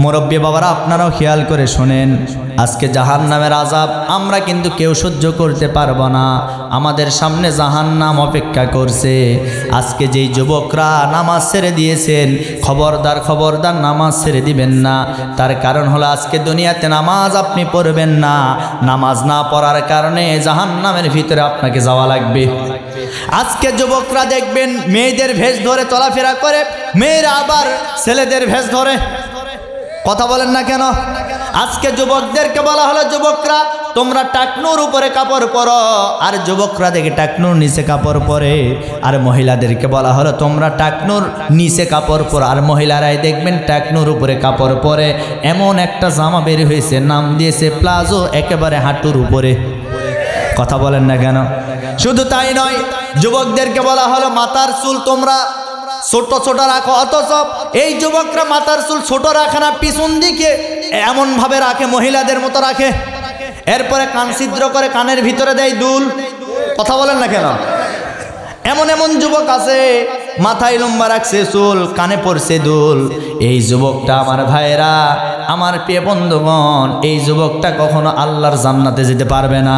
মুরব্বী বাবারা, আপনারাও খেয়াল করে শোনেন, আজকে জাহান্নামের আযাব আমরা কিন্তু কেউ সহ্য করতে পারবো না। আমাদের সামনে জাহান্নাম অপেক্ষা করছে। আজকে যেই যুবকরা নামাজ ছেড়ে দিয়েছেন, খবরদার খবরদার নামাজ ছেড়ে দিবেন না। তার কারণ হলো, আজকে দুনিয়াতে নামাজ আপনি পড়বেন না, নামাজ না পড়ার কারণে জাহান্নামের ভিতরে আপনাকে যাওয়া লাগবে। আজকে যুবকরা দেখবেন মেয়েদের ভেষ ধরে চলাফেরা করে, মেয়েরা আবার ছেলেদের ভেষ ধরে। কথা বলেন না কেন? আজকে যুবকদেরকে বলা হলো, যুবকরা তোমরা টাকনুর উপরে কাপড় পরো, আর যুবকরা দেখে টাকনুর নিচে কাপড় পরে। আর মহিলাদেরকে বলা হলো, তোমরা টাকনুর নিচে কাপড় পরো, আর মহিলারাই দেখবেন টাকনুর উপরে কাপড় পরে। এমন একটা জামা বের হয়েছে, নাম দিয়েছে প্লাজো, একেবারে হাঁটুর উপরে। কথা বলেন না কেন? শুধু তাই নয়, যুবকদেরকে বলা হলো, মাথার চুল তোমরা ছোট ছোট রাখো, অথচ এই যুবকরা মাথার চুল ছোট রাখে না, পিছন দিকে এমন ভাবে রাখে, মহিলাদের মতো রাখে। এরপরে কান ছিদ্র করে কানের ভিতরে দেয় দুল। কথা বলেন না কেন? এমন এমন যুবক আছে, মাথায় লম্বা রাখছে চুল, কানে পড়ছে দুল। এই যুবকটা, আমার ভাইরা, আমার প্রিয় বন্ধুগণ, এই যুবকটা কখনো আল্লাহর জান্নাতে যেতে পারবে না।